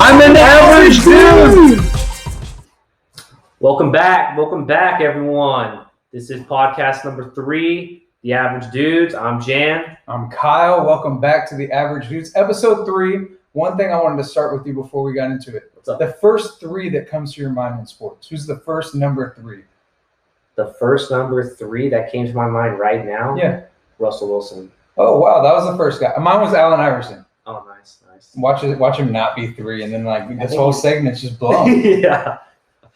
I'm an average dude. Welcome back, everyone. This is podcast number 3, The Average Dudes. I'm Jan. I'm Kyle. Welcome back to The Average Dudes, episode 3. One thing I wanted to start with you before we got into it. What's up? The first 3 that comes to your mind in sports. Who's the first number 3? The first number 3 that came to my mind right now? Yeah. Russell Wilson. Oh, wow. That was the first guy. Mine was Allen Iverson. Oh, nice. Watch him not be 3, and then this whole segment's just blown. Yeah.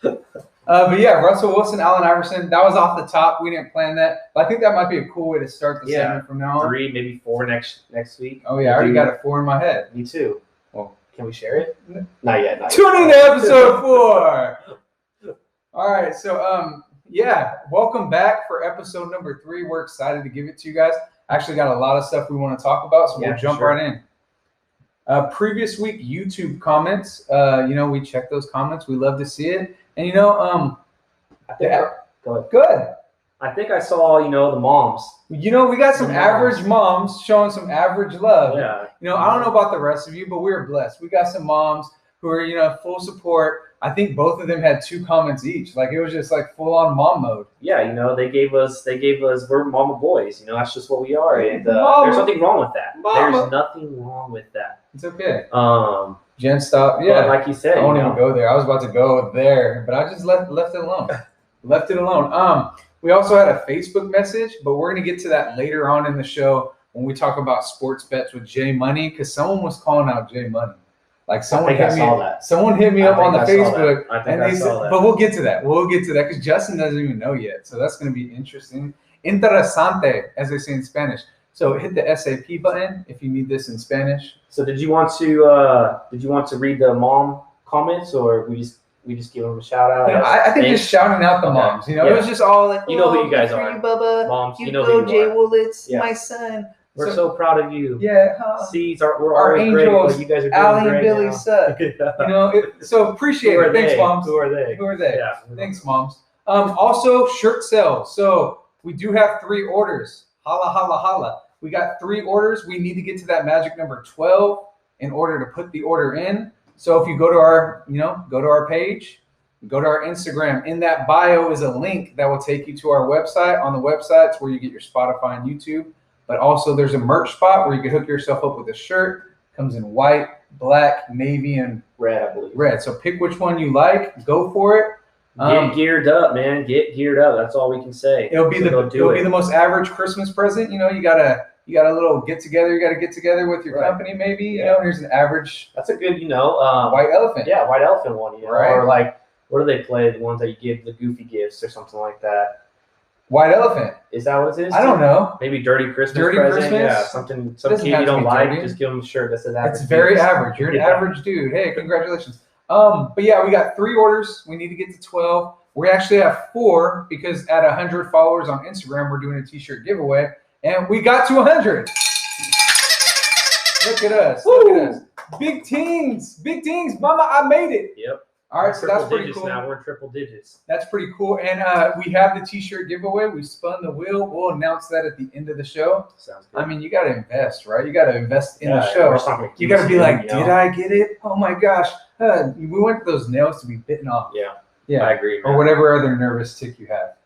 But yeah, Russell Wilson, Allen Iverson. That was off the top. We didn't plan that, but I think that might be a cool way to start the segment from now on. 3, maybe 4 next week. Oh yeah, I already got a 4 in my head. Me too. Well, can we share it? Not yet. Tune in to episode 4. All right, so yeah, welcome back for episode number 3. We're excited to give it to you guys. Actually, got a lot of stuff we want to talk about, so we'll jump right in. Previous week YouTube comments. We check those comments. We love to see it. And go ahead. Good. I think I saw, the moms. We got some average moms showing some average love. Yeah. I don't know about the rest of you, but we're blessed. We got some moms who are, full support. I think both of them had 2 comments each. It was just full on mom mode. Yeah, they gave us, we're mama boys. That's just what we are. And there's nothing wrong with that. Mama. There's nothing wrong with that. It's okay. Jen, stop. Yeah. Like you said, I won't even go there. I was about to go there, but I just left it alone. Left it alone. We also had a Facebook message, but we're going to get to that later on in the show when we talk about sports bets with J Money, because someone was calling out J Money. Someone hit me up on the Facebook, and they said, but we'll get to that. Because Justin doesn't even know yet. So that's going to be interesting. Interesante, as they say in Spanish. So hit the SAP button if you need this in Spanish. So did you want to read the mom comments, or we just give them a shout out? I think just shouting out the moms. It was just all who you guys are. You, Bubba. Moms, you know Jay Woolitz, my son. We're so proud of you. Yeah. We're our angels. Great, you guys are doing Allie great and Billy suck. So appreciate it. Thanks, moms. Who are they? Yeah. Thanks, moms. Also, shirt sales. So we do have 3 orders. Holla, holla, holla. We got 3 orders. We need to get to that magic number 12 in order to put the order in. So if you go to our page, go to our Instagram. In that bio is a link that will take you to our website. On the website, it's where you get your Spotify and YouTube. But also there's a merch spot where you can hook yourself up with a shirt. Comes in white, black, navy, and red, I believe. Red. So pick which one you like. Go for it. Get geared up, man. Get geared up. That's all we can say. It'll be the most average Christmas present. You got a little get together. You got to get together with your company, maybe. Here's an average. That's a good, white elephant. Yeah, white elephant one. Right. Or what do they play? The ones that you give the goofy gifts or something like that. White elephant. Is that what it is? I don't know. Maybe dirty Christmas. Christmas. Yeah, some kid you don't like. Dirty. Just give them a shirt that says average. It's very average. You're an average dude. Hey, congratulations. But yeah, we got 3 orders. We need to get to 12. We actually have 4 because at 100 followers on Instagram, we're doing a t-shirt giveaway, and we got to 100. Look at us. Woo! Look at us. Big teams. Mama, I made it. Yep. All right, so that's pretty cool. Now we're in triple digits. That's pretty cool. And we have the t-shirt giveaway. We spun the wheel. We'll announce that at the end of the show. Sounds good. I mean, you got to invest, right? You got to invest in the show. You got to be like, did I get it? Oh my gosh. We want those nails to be bitten off. Yeah, I agree. Man. Or whatever other nervous tick you have.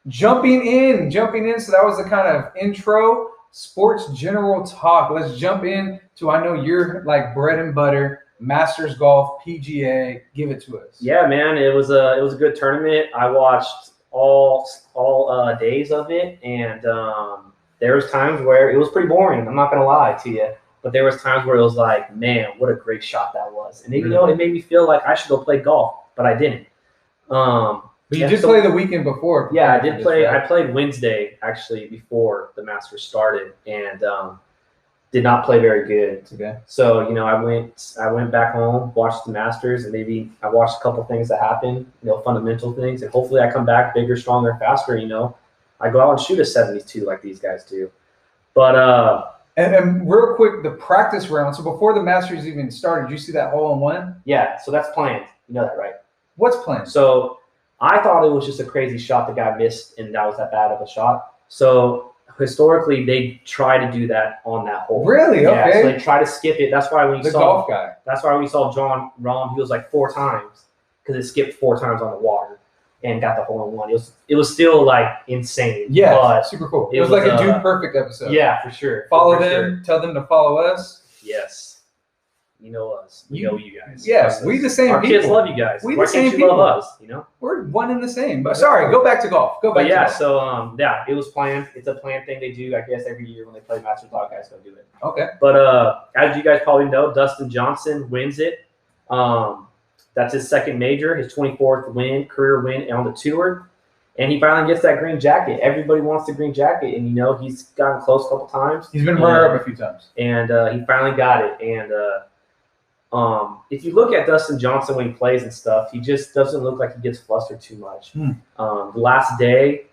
Jumping in. So that was the kind of intro. Sports general talk. Let's jump in to, I know you're like bread and butter. Masters Golf, PGA, give it to us. Yeah, man, it was a good tournament. I watched all days of it, and there was times where it was pretty boring. I'm not gonna lie to you, but there was times where it was like, man, what a great shot that was, and it made me feel like I should go play golf, but I didn't. But you did play the weekend before. Yeah, I did play. Right? I played Wednesday actually before the Masters started, and did not play very good. Okay. So, I went back home, watched the Masters, and maybe I watched a couple things that happened, fundamental things, and hopefully I come back bigger, stronger, faster, I go out and shoot a 72 like these guys do. But and real quick, the practice round. So before the Masters even started, did you see that hole-in-one? Yeah, so that's planned. You know that, right? What's planned? So I thought it was just a crazy shot the guy missed, and that was that bad of a shot. So historically they try to do that on that hole. Really? Yeah, Okay. so they try to skip it. That's why when you The saw golf guy. That's why we saw John Rahm. He was like 4 times because it skipped 4 times on the water and got the hole in one. It was still like insane. Yeah, but super cool. It it was like a was, Dude Perfect episode. Yeah, for sure. Follow For them. sure. Tell them to follow us. Yes. You know us. We know you guys. Yes, we the same Our people. kids love you guys. We Why the same can't you people. love us? You know. We're one and the same. But sorry, go back to golf. Go back. But yeah, to golf. so yeah, it was planned. It's a planned thing they do, I guess, every year when they play Masters. A lot of guys go do it. Okay. But as you guys probably know, Dustin Johnson wins it. That's his second major, his 24th career win on the tour, and he finally gets that green jacket. Everybody wants the green jacket, and he's gotten close a couple times. He's been runner up a few times, and he finally got it. And if you look at Dustin Johnson when he plays and stuff, he just doesn't look like he gets flustered too much. The last day,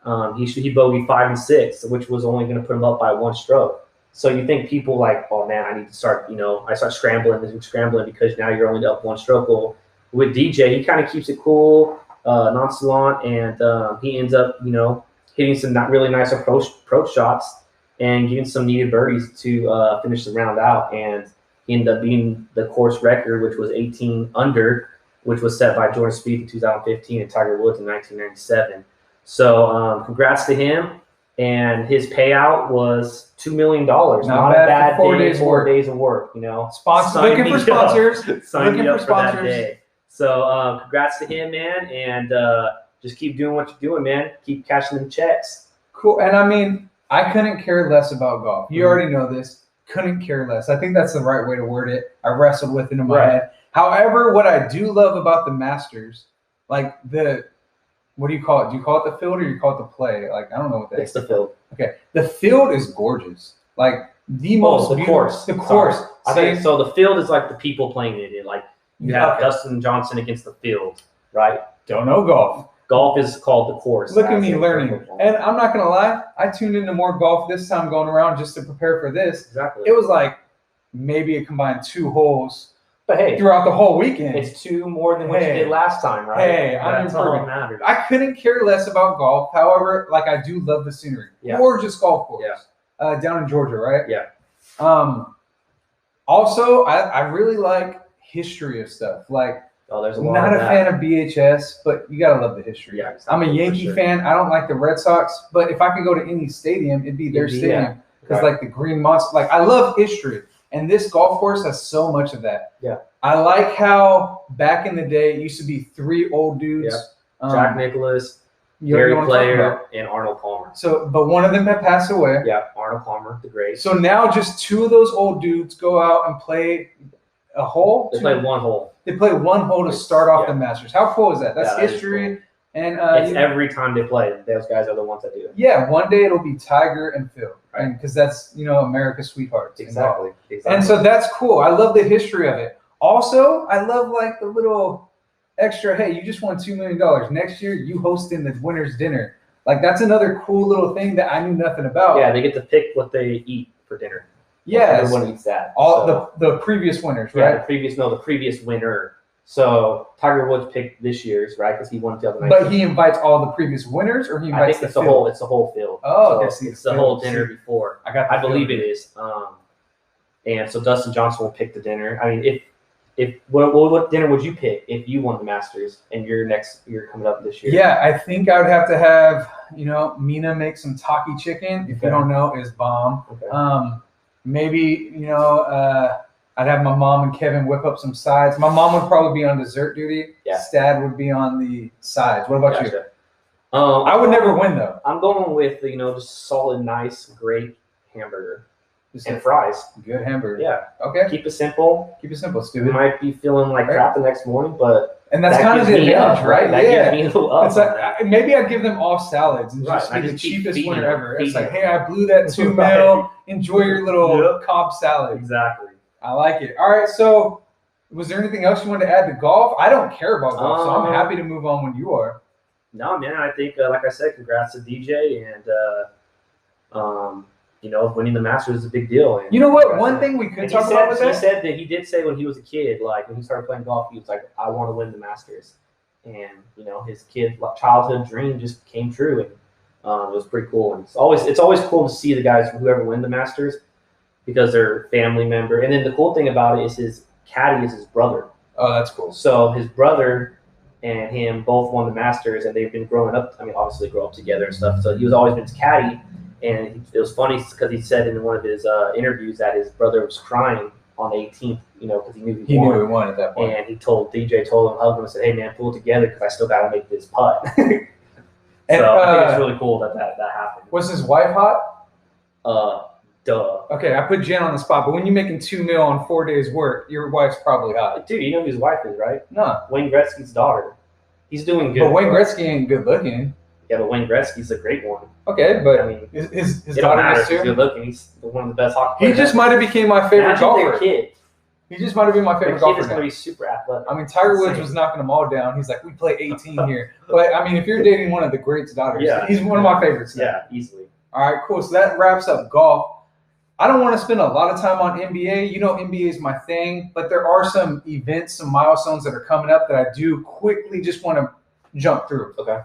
he bogeyed 5 and 6, which was only going to put him up by 1 stroke. So you think people like, oh man, I need to start, I start scrambling because now you're only up 1 stroke. Well, with DJ, he kind of keeps it cool, nonchalant, and he ends up, hitting some not really nice approach shots and getting some needed birdies to finish the round out. And he ended up being the course record, which was 18 under, which was set by Jordan Spieth in 2015 and Tiger Woods in 1997. So congrats to him. And his payout was $2 million. Not a bad 4 days of work. Looking for sponsors. Sign me up for that day. So congrats to him, man. And just keep doing what you're doing, man. Keep cashing them checks. Cool. And I mean, I couldn't care less about golf. You already know this. Couldn't care less. I think that's the right way to word it. I wrestled with it in my head. However, what I do love about the Masters, like what do you call it? Do you call it the field or do you call it the play? Like, I don't know what that is. It's the field. Okay. The field is gorgeous. Like the most beautiful. Course. The course. Sorry. I think so. The field is like the people playing it. Like you have Dustin Johnson against the field, right? Don't know golf. Golf is called the course. Look at me learning. And I'm not going to lie. I tuned into more golf this time going around just to prepare for this. Exactly. It was like maybe a combined 2 holes. But hey, throughout the whole weekend. It's 2 more than what you did last time, right? Hey, I'm improving. Matters. I couldn't care less about golf. However, like I do love the scenery. Yeah. Gorgeous golf course. Yeah. Down in Georgia, right? Yeah. Also, I really like history of stuff. Like, there's a lot not of a fan of BHS, but you gotta love the history. Yeah, I'm a Yankee fan. I don't like the Red Sox, but if I could go to any stadium, it'd be their stadium because like the Green Monster. Like I love history, and this golf course has so much of that. Yeah. I like how back in the day it used to be 3 old dudes. Yeah. Jack Nicklaus, Gary Player, and Arnold Palmer. So, but one of them had passed away. Yeah, Arnold Palmer, the great. So now just 2 of those old dudes go out and play a hole. They play 1 hole. They play 1 hole to start off the Masters. How cool is that? That's history. Cool. And it's every time they play. Those guys are the ones that do it. Yeah, one day it'll be Tiger and Phil, right? Because that's America's sweethearts. Exactly. And so that's cool. I love the history of it. Also, I love like the little extra. Hey, you just won $2 million. Next year, you hosting the winner's dinner. Like that's another cool little thing that I knew nothing about. Yeah, they get to pick what they eat for dinner. Yeah, everyone eats that. The previous winners, right? Yeah, the previous winner. So Tiger Woods picked this year's, right? Because he won 2019. But he invites all the previous winners, or he invites I think it's the whole. It's the whole field. Oh, so it's the whole dinner before. I believe it is. And so Dustin Johnson will pick the dinner. I mean, what dinner would you pick if you won the Masters and you're coming up this year? Yeah, I think I would have to have Mina make some taki chicken. If you don't know, is bomb. Okay. Maybe I'd have my mom and Kevin whip up some sides. My mom would probably be on dessert duty. Yeah. Stad would be on the sides. What about you? I would never win though. I'm going with just solid, nice, great hamburger and fries. Good hamburger. Yeah. Okay. Keep it simple. Stupid. You might be feeling like crap the next morning, but that's kind of the advantage, right? That gives me a little up. It's like maybe I'd give them all salads and just be the cheapest winner ever. It's like, hey, I blew that $2 million. Enjoy your little Cobb salad. Exactly. I like it. All right. So, was there anything else you wanted to add to golf? I don't care about golf, so I'm happy to move on when you are. No, man. I think, like I said, congrats to DJ and winning the Masters is a big deal. And you know what? One thing we could talk about with that. He said that he did say when he was a kid, like when he started playing golf, he was like, I want to win the Masters. And, his childhood dream just came true. And It was pretty cool, and it's always cool to see the guys whoever win the Masters because they're family member. And then the cool thing about it is his caddy is his brother. Oh, that's cool. So his brother and him both won the Masters, and they've been growing up. I mean, obviously grow up together and stuff. So he was always been his caddy, and it was funny because he said in one of his interviews that his brother was crying on the 18th, because he knew he won at that point. And DJ told him, hugged him, and said, "Hey man, pull it together because I still got to make this putt." And, I think it's really cool that happened. Was his wife hot? Duh. Okay, I put Jen on the spot, but when you're making $2 million on 4 days' work, your wife's probably hot. Dude, you know who his wife is, right? No. Wayne Gretzky's daughter. He's doing good. But Wayne Gretzky ain't good looking. Yeah, but Wayne Gretzky's a great one. Okay, but I mean, his it don't daughter matter is if he's too. good looking. He's one of the best hockey He players. just might have became my favorite Imagine golfer. their kid. He just might have been my favorite Their kid golfer. is going to be super athletic. I mean, Tiger Woods was knocking them all down. He's like, we play 18 here. But, I mean, if you're dating one of the greats' daughters, he's one of my favorites now. Yeah, easily. All right, cool. So that wraps up golf. I don't want to spend a lot of time on NBA. NBA is my thing. But there are some events, some milestones that are coming up that I do quickly just want to jump through. Okay.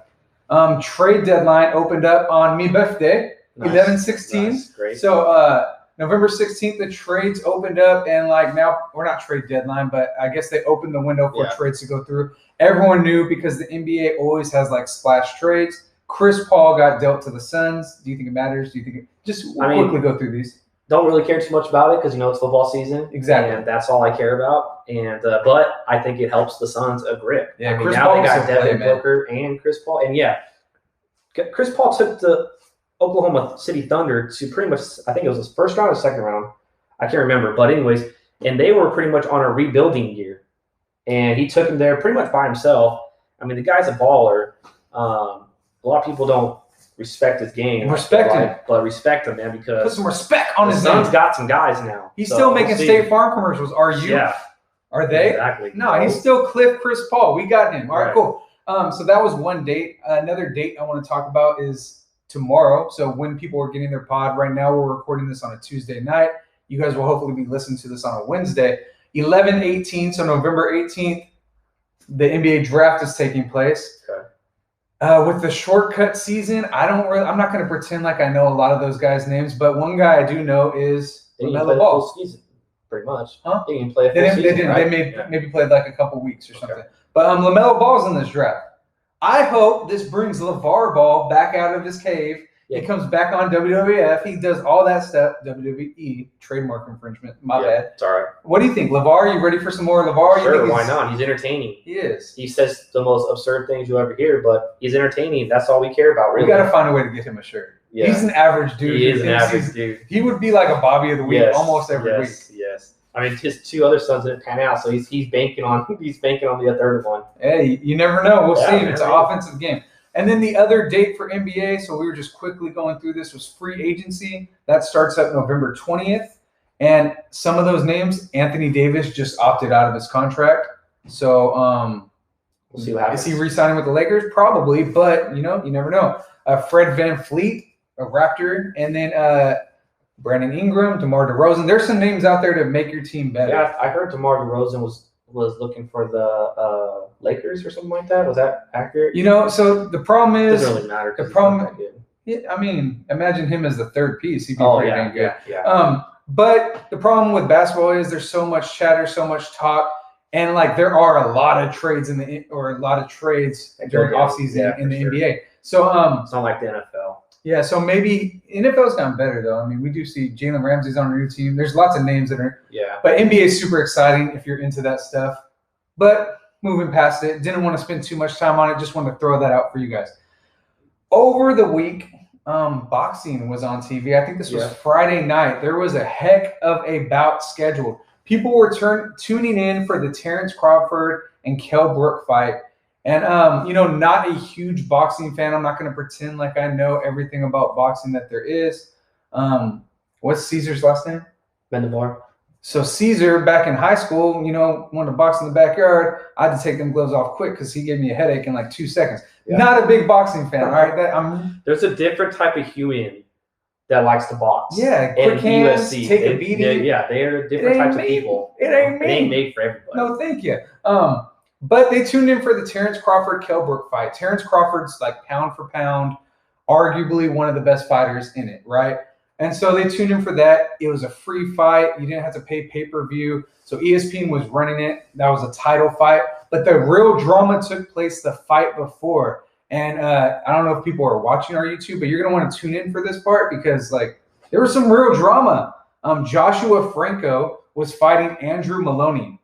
Trade deadline opened up on my birthday, Nice. 11/16. Nice. Great. So November 16th, the trades opened up, and now we're not trade deadline, but I guess they opened the window for trades to go through. Everyone knew because the NBA always has splash trades. Chris Paul got dealt to the Suns. Do you think it matters? Do you think quickly go through these? Don't really care too much about it because it's football season. Exactly. And that's all I care about. And but I think it helps the Suns a grip. Yeah, Chris Paul they got Devin Booker and Chris Paul. And Chris Paul took the Oklahoma City Thunder to pretty much, I think it was his first round or second round. I can't remember. But anyways, and they were pretty much on a rebuilding year. And he took him there pretty much by himself. I mean, the guy's a baller. A lot of people don't respect his game. Respect him. But respect him, man, because put some respect on his Suns name. got some guys now. He's still making State Farm commercials. Are you? Yeah. Are they? Exactly. No, he's still Chris Paul. We got him. All right, cool. So that was one date. Another date I want to talk about is tomorrow. So when people are getting their pod, right now we're recording this on a Tuesday night. You guys will hopefully be listening to this on a Wednesday. 11/18, so November 18th, the NBA draft is taking place. Okay. With the shortcut season, I'm not going to pretend like I know a lot of those guys' names, but one guy I do know is LaMelo Ball. Pretty much. Huh? They didn't play a full season, They didn't. right? They maybe played a couple weeks or something. But LaMelo Ball's in this draft. I hope this brings LeVar Ball back out of his cave. Yeah. He comes back on WWF. He does all that stuff. WWE, trademark infringement. My bad. It's all right. What do you think? LeVar, you ready for some more LeVar? Sure, why not? He's entertaining. He is. He says the most absurd things you'll ever hear, but he's entertaining. That's all we care about, really. We got to find a way to get him a shirt. Yeah. He's an average dude. He is an average dude. He would be like a Bobby of the Week almost every week. Yes. I mean, his two other sons didn't pan out, so he's banking on the third one. Hey, you never know. We'll see. It's an offensive game. And then the other date for NBA, so we were just quickly going through this, was free agency. That starts up November 20th. And some of those names, Anthony Davis just opted out of his contract. So we'll see what happens. Is he re-signing with the Lakers? Probably, but you never know. Fred VanVleet, a Raptor, and then Brandon Ingram, DeMar DeRozan. There's some names out there to make your team better. Yeah, I heard DeMar DeRozan was looking for the Lakers or something like that. Was that accurate? So the problem is it doesn't really matter. The problem, I mean, imagine him as the third piece. He'd be pretty dang good. Yeah. But the problem with basketball is there's so much chatter, so much talk, and there are a lot of trades during offseason in the NBA. So it's not like the NFL. Yeah, so maybe NFL's gotten better though. I mean, we do see Jalen Ramsey's on a new team. There's lots of names that are. Yeah. But NBA is super exciting if you're into that stuff. But moving past it, didn't want to spend too much time on it. Just wanted to throw that out for you guys. Over the week, boxing was on TV. I think this was Friday night. There was a heck of a bout scheduled. People were tuning in for the Terrence Crawford and Kell Brook fight. And, not a huge boxing fan. I'm not going to pretend like I know everything about boxing that there is. What's Caesar's last name? Mendevar. So Caesar, back in high school, wanted to box in the backyard. I had to take them gloves off quick because he gave me a headache in 2 seconds. Yeah. Not a big boxing fan, all right? There's a different type of human that likes to box. Yeah, quick hands, UFC, take a beating. They're different types of people. It ain't made for everybody. No, thank you. But they tuned in for the Terrence Crawford-Kell Brook fight. Terrence Crawford's pound for pound, arguably one of the best fighters in it, right? And so they tuned in for that. It was a free fight. You didn't have to pay pay-per-view. So ESPN was running it. That was a title fight. But the real drama took place the fight before. And I don't know if people are watching our YouTube, but you're going to want to tune in for this part because, like, there was some real drama. Joshua Franco was fighting Andrew Maloney.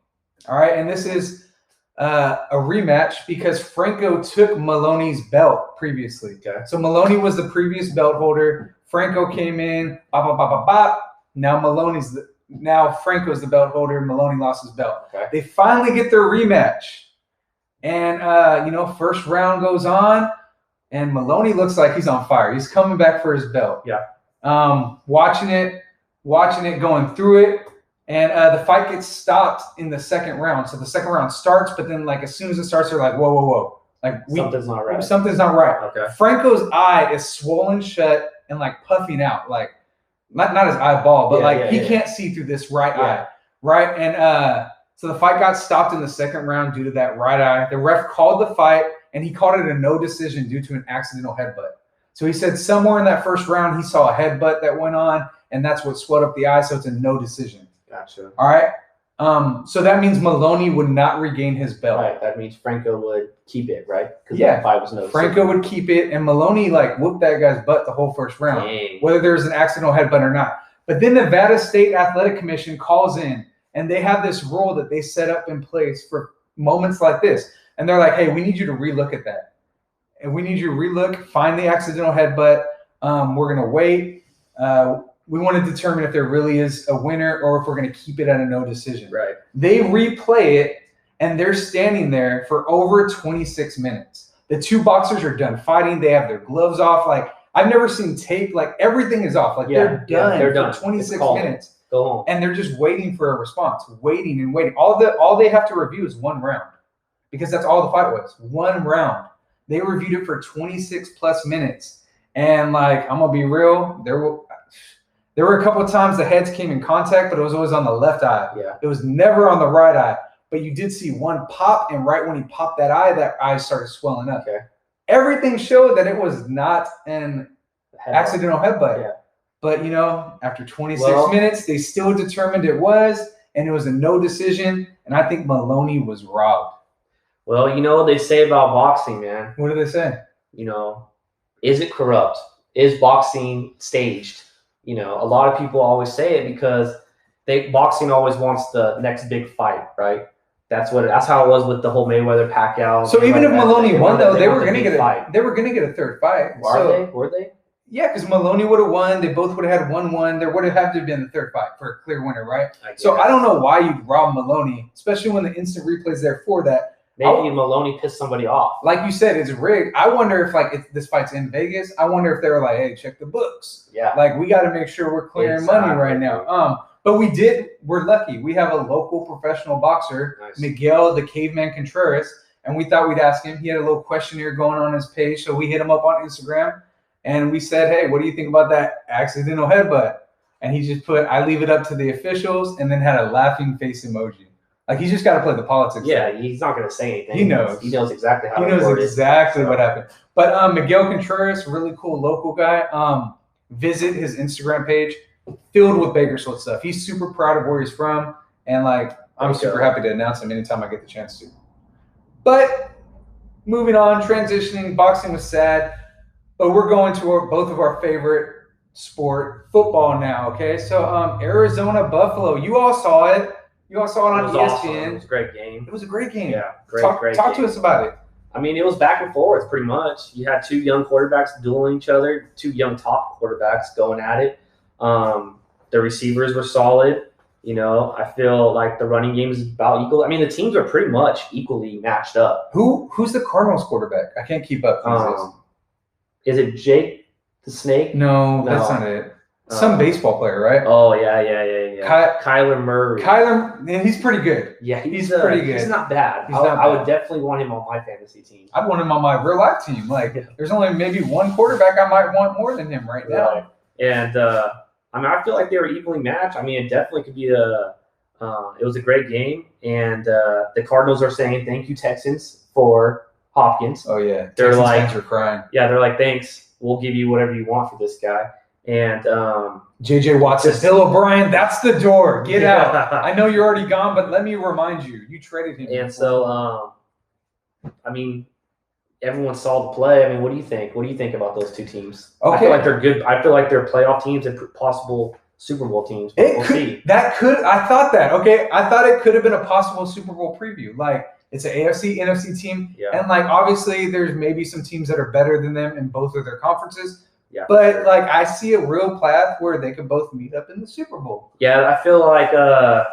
All right, and this is a rematch because Franco took Maloney's belt previously. Okay. So Maloney was the previous belt holder. Franco came in, bop, bop, bop, bop, bop. Now Franco's the belt holder. Maloney lost his belt. Okay. They finally get their rematch. And, first round goes on, and Maloney looks like he's on fire. He's coming back for his belt. Yeah. Watching it, going through it, and the fight gets stopped in the second round. So the second round starts, but then, like, as soon as it starts, they're like, whoa, whoa, whoa. Like, something's not right. Something's not right. Okay. Franco's eye is swollen shut and, like, puffing out. Like, not his eyeball, but, he can't see through this right eye. Right? And so the fight got stopped in the second round due to that right eye. The ref called the fight, and he called it a no decision due to an accidental headbutt. So he said somewhere in that first round he saw a headbutt that went on, and that's what swelled up the eye, so it's a no decision. Gotcha. All right? So that means Maloney would not regain his belt. Right. That means Franco would keep it, right? Because that fight was no Franco would keep it, and Maloney, like, whooped that guy's butt the whole first round, whether there was an accidental headbutt or not. But then Nevada State Athletic Commission calls in, and they have this rule that they set up in place for moments like this. And they're like, hey, we need you to relook at that. And we need you to relook, find the accidental headbutt. We're going to wait. We want to determine if there really is a winner or if we're going to keep it at a no decision. Right. They replay it, and they're standing there for over 26 minutes. The two boxers are done fighting. They have their gloves off. Like, I've never seen tape. Like, everything is off. Like, they're done for 26 minutes. Go home. And they're just waiting for a response, waiting and waiting. All they have to review is one round because that's all the fight was, one round. They reviewed it for 26 plus minutes. And, like, I'm going to be real, there were a couple of times the heads came in contact, but it was always on the left eye. Yeah. It was never on the right eye. But you did see one pop, and right when he popped that eye started swelling up. Okay. Everything showed that it was not an accidental headbutt. Yeah. But, after 26 minutes, they still determined it was, and it was a no decision, and I think Maloney was robbed. Well, you know what they say about boxing, man. What do they say? Is it corrupt? Is boxing staged? A lot of people always say it because boxing always wants the next big fight, right? That's how it was with the whole Mayweather-Pacquiao. So even if Maloney won, though, they were going to get a third fight. Were they? Yeah, because Maloney would have won. They both would have had 1-1. There would have had to have been the third fight for a clear winner, right? So I don't know why you'd rob Maloney, especially when the instant replay's there for that. Maybe Maloney pissed somebody off. Like you said, it's rigged. I wonder if this fight's in Vegas. I wonder if they were like, hey, check the books. Yeah. Like, we got to make sure we're clearing money right now. But we're lucky. We have a local professional boxer, Miguel the Caveman Contreras, and we thought we'd ask him. He had a little questionnaire going on his page, so we hit him up on Instagram. And we said, hey, what do you think about that accidental headbutt? And he just put, I leave it up to the officials, and then had a laughing face emoji. Like, he's just got to play the politics. Yeah, he's not going to say anything. He knows. He knows exactly how He knows exactly what happened. But Miguel Contreras, really cool local guy. Visit his Instagram page, filled with Bakersfield stuff. He's super proud of where he's from, and, like, I'm super happy to announce him anytime I get the chance to. But moving on, transitioning, boxing was sad. But we're going to both of our favorite sport, football now, okay? So Arizona Buffalo, you all saw it. You all saw it on ESPN. Awesome. It was a great game. It was a great game. Yeah, Talk game. to us about it. I mean, it was back and forth pretty much. You had two young quarterbacks dueling each other, two young top quarterbacks going at it. The receivers were solid. I feel like the running game is about equal. I mean, the teams are pretty much equally matched up. Who's the Cardinals quarterback? I can't keep up. Is it Jake the Snake? No, that's not it. Some baseball player, right? Oh, yeah. Kyler Murray. And he's pretty good. Yeah, he's pretty good. He's not bad. I would definitely want him on my fantasy team. I'd want him on my real life team. Like, there's only maybe one quarterback I might want more than him right now. Right. And I feel like they were evenly matched. I mean, it definitely could be it was a great game. And the Cardinals are saying thank you, Texans, for Hopkins. Oh, yeah. They're Texans fans are crying. Yeah, they're like, thanks. we'll give you whatever you want for this guy. And JJ Watt says, Bill O'Brien, that's the door. Get out. I know you're already gone, but let me remind you, you traded him. And so, I mean, everyone saw the play. I mean, what do you think? What do you think about those two teams? Okay. I feel like they're good. I feel like they're playoff teams and possible Super Bowl teams. We'll see. I thought that. Okay, I thought it could have been a possible Super Bowl preview. Like, it's an AFC, NFC team. Yeah. And, like, obviously there's maybe some teams that are better than them in both of their conferences. Yeah, but sure. like I see a real path where they could both meet up in the Super Bowl. Yeah, I feel like I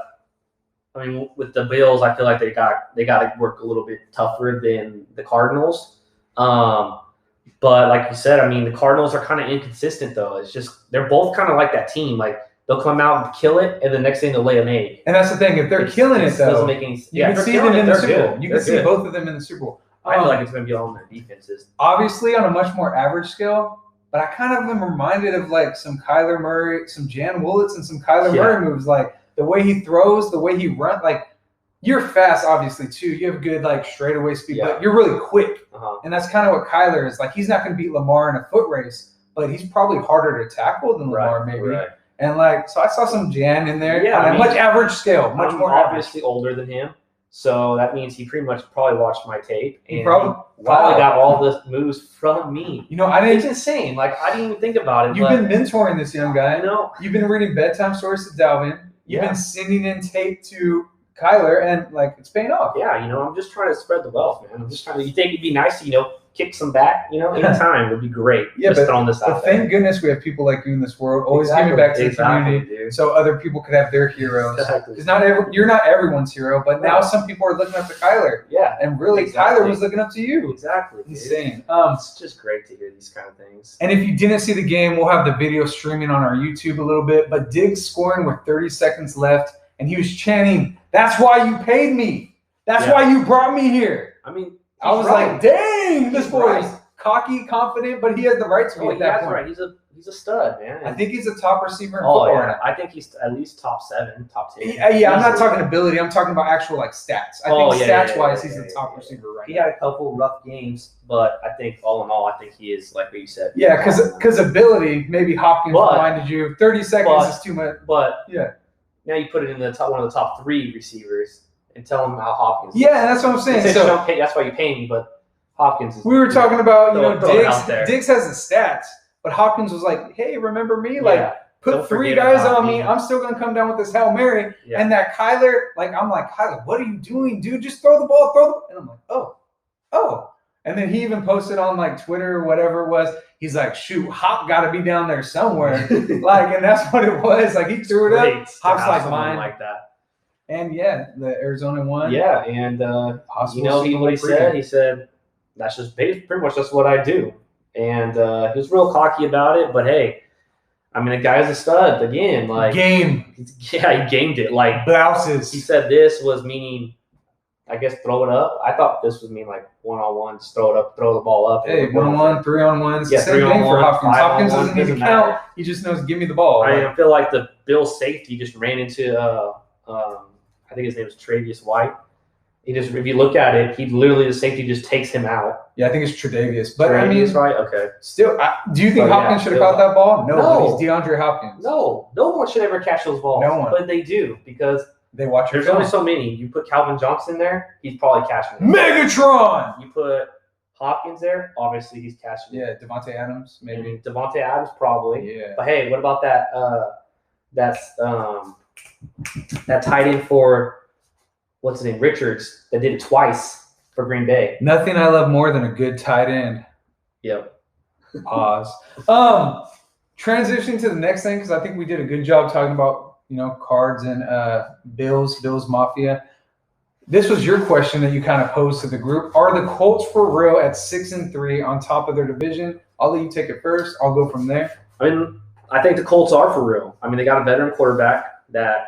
mean with the Bills, I feel like they got to work a little bit tougher than the Cardinals. But like you said, I mean the Cardinals are kind of inconsistent though. It's just they're both kind of like that team. Like they'll come out and kill it, and the next thing they'll lay an egg. And that's the thing. If they're killing it though, doesn't make any sense. You can see them in the Super Bowl. You can see good. both of them in the Super Bowl. I feel like it's going to be all in their defenses. Obviously, on a much more average scale. But I kind of am reminded of like some Kyler Murray, some Jan Willits, and some Kyler Murray moves. Like the way he throws, the way he runs. Like you're fast, obviously too. You have good like straightaway speed, but you're really quick. And that's kind of what Kyler is. Like he's not going to beat Lamar in a foot race, but he's probably harder to tackle than Lamar maybe. Right. And like so, I saw some Jan in there Yeah, on a much average scale, much more obviously older than him. So that means he pretty much probably watched my tape and probably got all the moves from me. You know, it's insane. Like I didn't even think about it. You've been mentoring this young guy. You know, you've been reading bedtime stories to Dalvin. You've been sending in tape to Kyler, and like it's paying off. Yeah, you know, I'm just trying to spread the wealth, man. I'm just trying to. You think it'd be nice to, kick some back, anytime would be great. Yeah, just but throwing this out thank goodness we have people like you in this world. Always giving back to the community, dude. So other people could have their heroes. Exactly. Because you're not everyone's hero, but now some people are looking up to Kyler. Yeah, and really, Kyler was looking up to you. Exactly. Insane. It's just great to hear these kind of things. And if you didn't see the game, we'll have the video streaming on our YouTube a little bit. But Diggs scoring with 30 seconds left, and he was chanting, "That's why you paid me. That's why you brought me here." I mean, I was like, "Dang, this boy is cocky, confident, but he has the right to be at that point." Right. He's a stud, man. I think he's a top receiver in football right now. I think he's at least top 7, top 10. Yeah, I'm not talking ability. I'm talking about actual like stats. I think stats-wise, he's the top receiver right now. He had a couple rough games, but I think all in all, I think he is like what you said. Yeah, because ability, maybe Hopkins reminded you 30 seconds is too much. But now you put it in one of the top 3 receivers and tell him how Hopkins. Yeah, that's what I'm saying. So that's why you pay me, but Hopkins is. We were talking about Diggs has the stats. But Hopkins was like, "Hey, remember me? Like, put 3 guys on me. I'm still gonna come down with this Hail Mary." Yeah. And that Kyler, I'm like, "Kyler, what are you doing, dude? Just throw the ball, And I'm like, "Oh." And then he even posted on like Twitter or whatever it was. He's like, "Shoot, Hop got to be down there somewhere." and that's what it was. Like he threw it up. Hop's like mine, like that. And the Arizona won. Yeah, and what he said. He said, "That's just pretty much just what I do." And he was real cocky about it, but hey, I mean, the guy's a stud again. Like he gamed it. Like blouses. He said this was meaning, I guess, throw it up. I thought this was mean like 1-on-1, just throw it up, throw the ball up. Hey, 1-on-1, 3-on-1. Yeah, same thing for Hopkins. Hopkins doesn't need to count. Matter. He just knows, give me the ball. I feel like the Bills safety just ran into, I think his name is Travius White. If you look at it, the safety just takes him out. Yeah, I think it's Tre'Davious. But right? Okay. Still, do you think Hopkins should have caught that ball? No. He's DeAndre Hopkins. No one should ever catch those balls. No one. But they do because they watch. There's only so many. You put Calvin Johnson there, he's probably catching it. Megatron. You put Hopkins there, obviously he's catching it. Yeah, Devontae Adams, maybe. Devontae Adams probably. Yeah. But hey, what about that? That tight end for. What's his name? Richards, that did it twice for Green Bay. Nothing I love more than a good tight end. Yep. Pause. Transitioning to the next thing, because I think we did a good job talking about, cards and Bills Mafia. This was your question that you kind of posed to the group. Are the Colts for real at 6-3 on top of their division? I'll let you take it first. I'll go from there. I mean, I think the Colts are for real. I mean, they got a veteran quarterback. That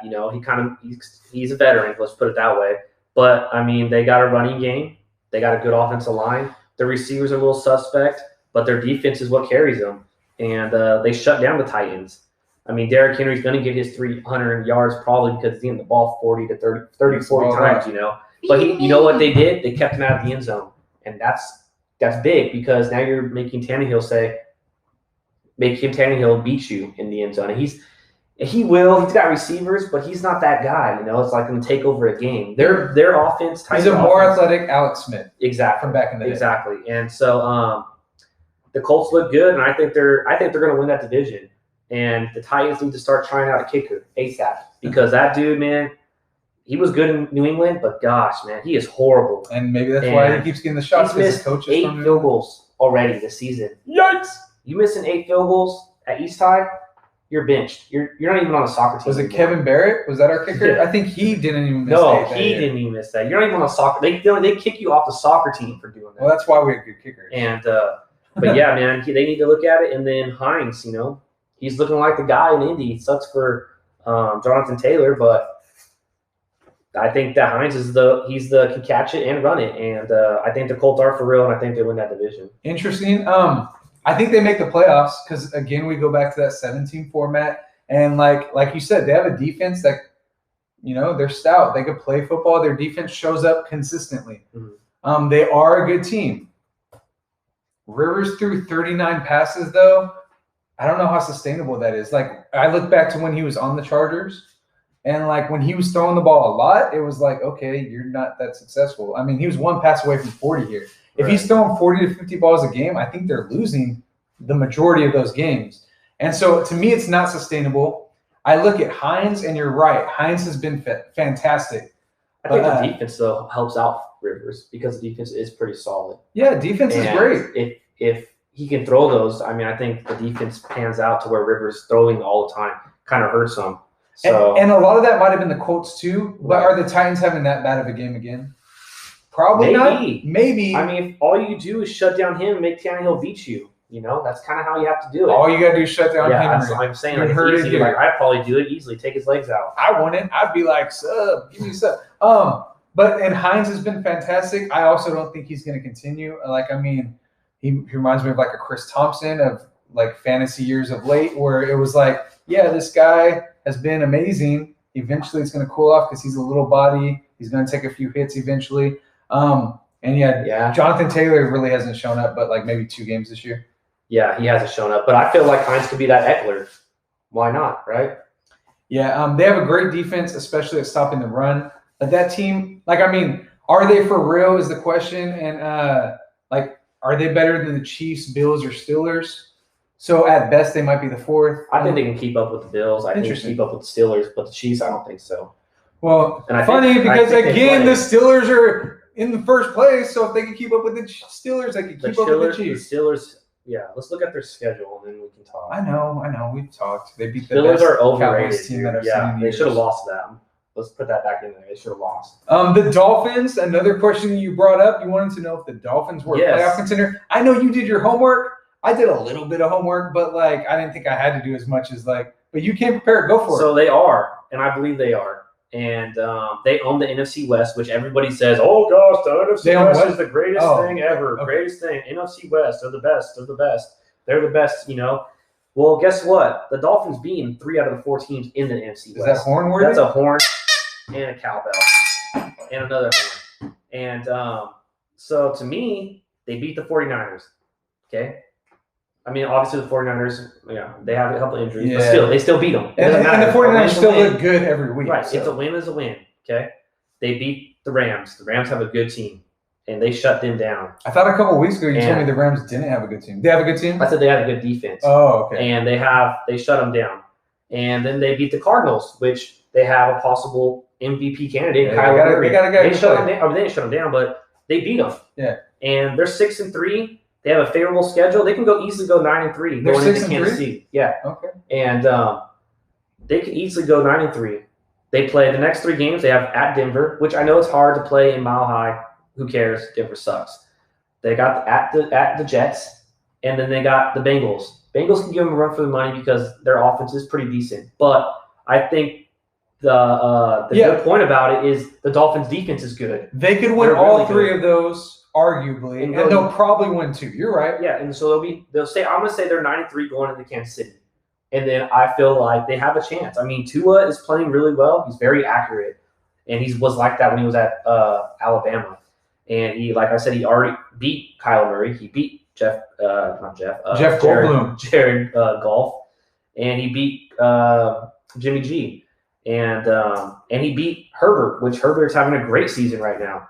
he's a veteran, let's put it that way. But I mean, they got a running game, they got a good offensive line. Their receivers are a little suspect, but their defense is what carries them. And they shut down the Titans. I mean, Derrick Henry's going to get his 300 yards probably because he's getting the ball 40 times. But you know what they did? They kept him out of the end zone, and that's big because now you're making Tannehill say, make Kim Tannehill beat you in the end zone. And he will. He's got receivers, but he's not that guy. It's like going to take over a game. Their offense. He's a more athletic Alex Smith. Exactly. From back in the day. Exactly. And so the Colts look good, and I think they're going to win that division. And the Titans need to start trying out a kicker ASAP because that dude, man, he was good in New England, but gosh, man, he is horrible. And maybe that's why he keeps getting the shots. He's missed 8 field goals already this season. Yikes! You missing 8 field goals at East High, you're benched. You're not even on the soccer team. Was it Kevin Barrett? Was that our kicker? Yeah. I think he didn't even miss No, he didn't even miss that. You're not even on the soccer. They kick you off the soccer team for doing that. Well, that's why we have good kickers. And but yeah, man, they need to look at it. And then Hines, he's looking like the guy in Indy. It sucks for Jonathan Taylor, but I think that Hines can catch it and run it. And I think the Colts are for real, and I think they win that division. Interesting. I think they make the playoffs because, again, we go back to that 7-team format. And like you said, they have a defense that, they're stout. They could play football. Their defense shows up consistently. Mm-hmm. They are a good team. Rivers threw 39 passes, though. I don't know how sustainable that is. Like, I look back to when he was on the Chargers, and, like, when he was throwing the ball a lot, it was like, okay, you're not that successful. I mean, he was 1 pass away from 40 here. If he's throwing 40 to 50 balls a game, I think they're losing the majority of those games. And so, to me, it's not sustainable. I look at Hines, and you're right. Hines has been fantastic. I think the defense, though, helps out Rivers because the defense is pretty solid. Yeah, defense is great. If he can throw those, I mean, I think the defense pans out to where Rivers throwing all the time kind of hurts him. So, and a lot of that might have been the Colts, too. But are the Titans having that bad of a game again? Probably not. Maybe. I mean, if all you do is shut down him and make Tannehill beat you, that's kind of how you have to do it. All you got to do is shut down Henry. That's what I'm saying. Like, it's easy. Like, I'd probably do it easily. Take his legs out. I wouldn't. I'd be like, sub. Give me sub. And Hines has been fantastic. I also don't think he's going to continue. He reminds me of like a Chris Thompson of like fantasy years of late where it was like, yeah, this guy has been amazing. Eventually it's going to cool off because he's a little body. He's going to take a few hits eventually. Jonathan Taylor really hasn't shown up, but like maybe 2 games this year. Yeah, he hasn't shown up. But I feel like Hines could be that Eckler. Why not, right? Yeah, they have a great defense, especially at stopping the run. But that team, are they for real is the question. And, are they better than the Chiefs, Bills, or Steelers? So, at best, they might be the 4th. I think they can keep up with the Bills. I think they can keep up with the Steelers, but the Chiefs, I don't think so. Well, because, the Steelers are in the first place, so if they can keep up with the Steelers, they can keep up with the Chiefs. The Steelers, yeah, let's look at their schedule, and then we can talk. I know. We've talked. They beat the Steelers are overrated. team that I've seen in they should have lost them. Let's put that back in there. They should have lost. The Dolphins, another question you brought up. You wanted to know if the Dolphins were a playoff contender. I know you did your homework. I did a little bit of homework, but I didn't think I had to do as much as but you came prepared. Go for it. So they are, and I believe they are. And they own the NFC West, which everybody says, oh gosh, the NFC West is the greatest thing ever. Okay. Greatest thing. NFC West are the best. They're the best. They're the best, Well, guess what? The Dolphins being 3 out of the 4 teams in the NFC West. Is that horn worthy? That's a horn and a cowbell and another horn. And so to me, they beat the 49ers. Okay? I mean, obviously the 49ers, they have a couple injuries, but still, they still beat them. And the 49ers still look good every week. Right. So. It's a win is a win. Okay? They beat the Rams. The Rams have a good team, and they shut them down. I thought a couple of weeks ago you told me the Rams didn't have a good team. They have a good team? I said they had a good defense. Oh, okay. And they shut them down. And then they beat the Cardinals, which they have a possible MVP candidate, Kyler Murray. They shut them down. They didn't shut them down, but they beat them. Yeah. And they're 6-3. They have a favorable schedule. They can easily go 9-3 going into Kansas City. Yeah. Okay. And they can easily go 9-3. They play the next 3 games. They have at Denver, which I know it's hard to play in Mile High. Who cares? Denver sucks. They got at the Jets, and then they got the Bengals. Bengals can give them a run for the money because their offense is pretty decent. But I think the good point about it is the Dolphins' defense is good. They could win all 3 of those. Arguably, and they'll probably win 2. You're right. Yeah, and so they'll say I'm going to say they're 9-3 going into Kansas City, and then I feel like they have a chance. I mean, Tua is playing really well. He's very accurate, and he was like that when he was at Alabama. And he, like I said, he already beat Kyler Murray. He beat Jeff Goldblum. Jared Goff, and he beat Jimmy G, and he beat Herbert, which Herbert's having a great season right now.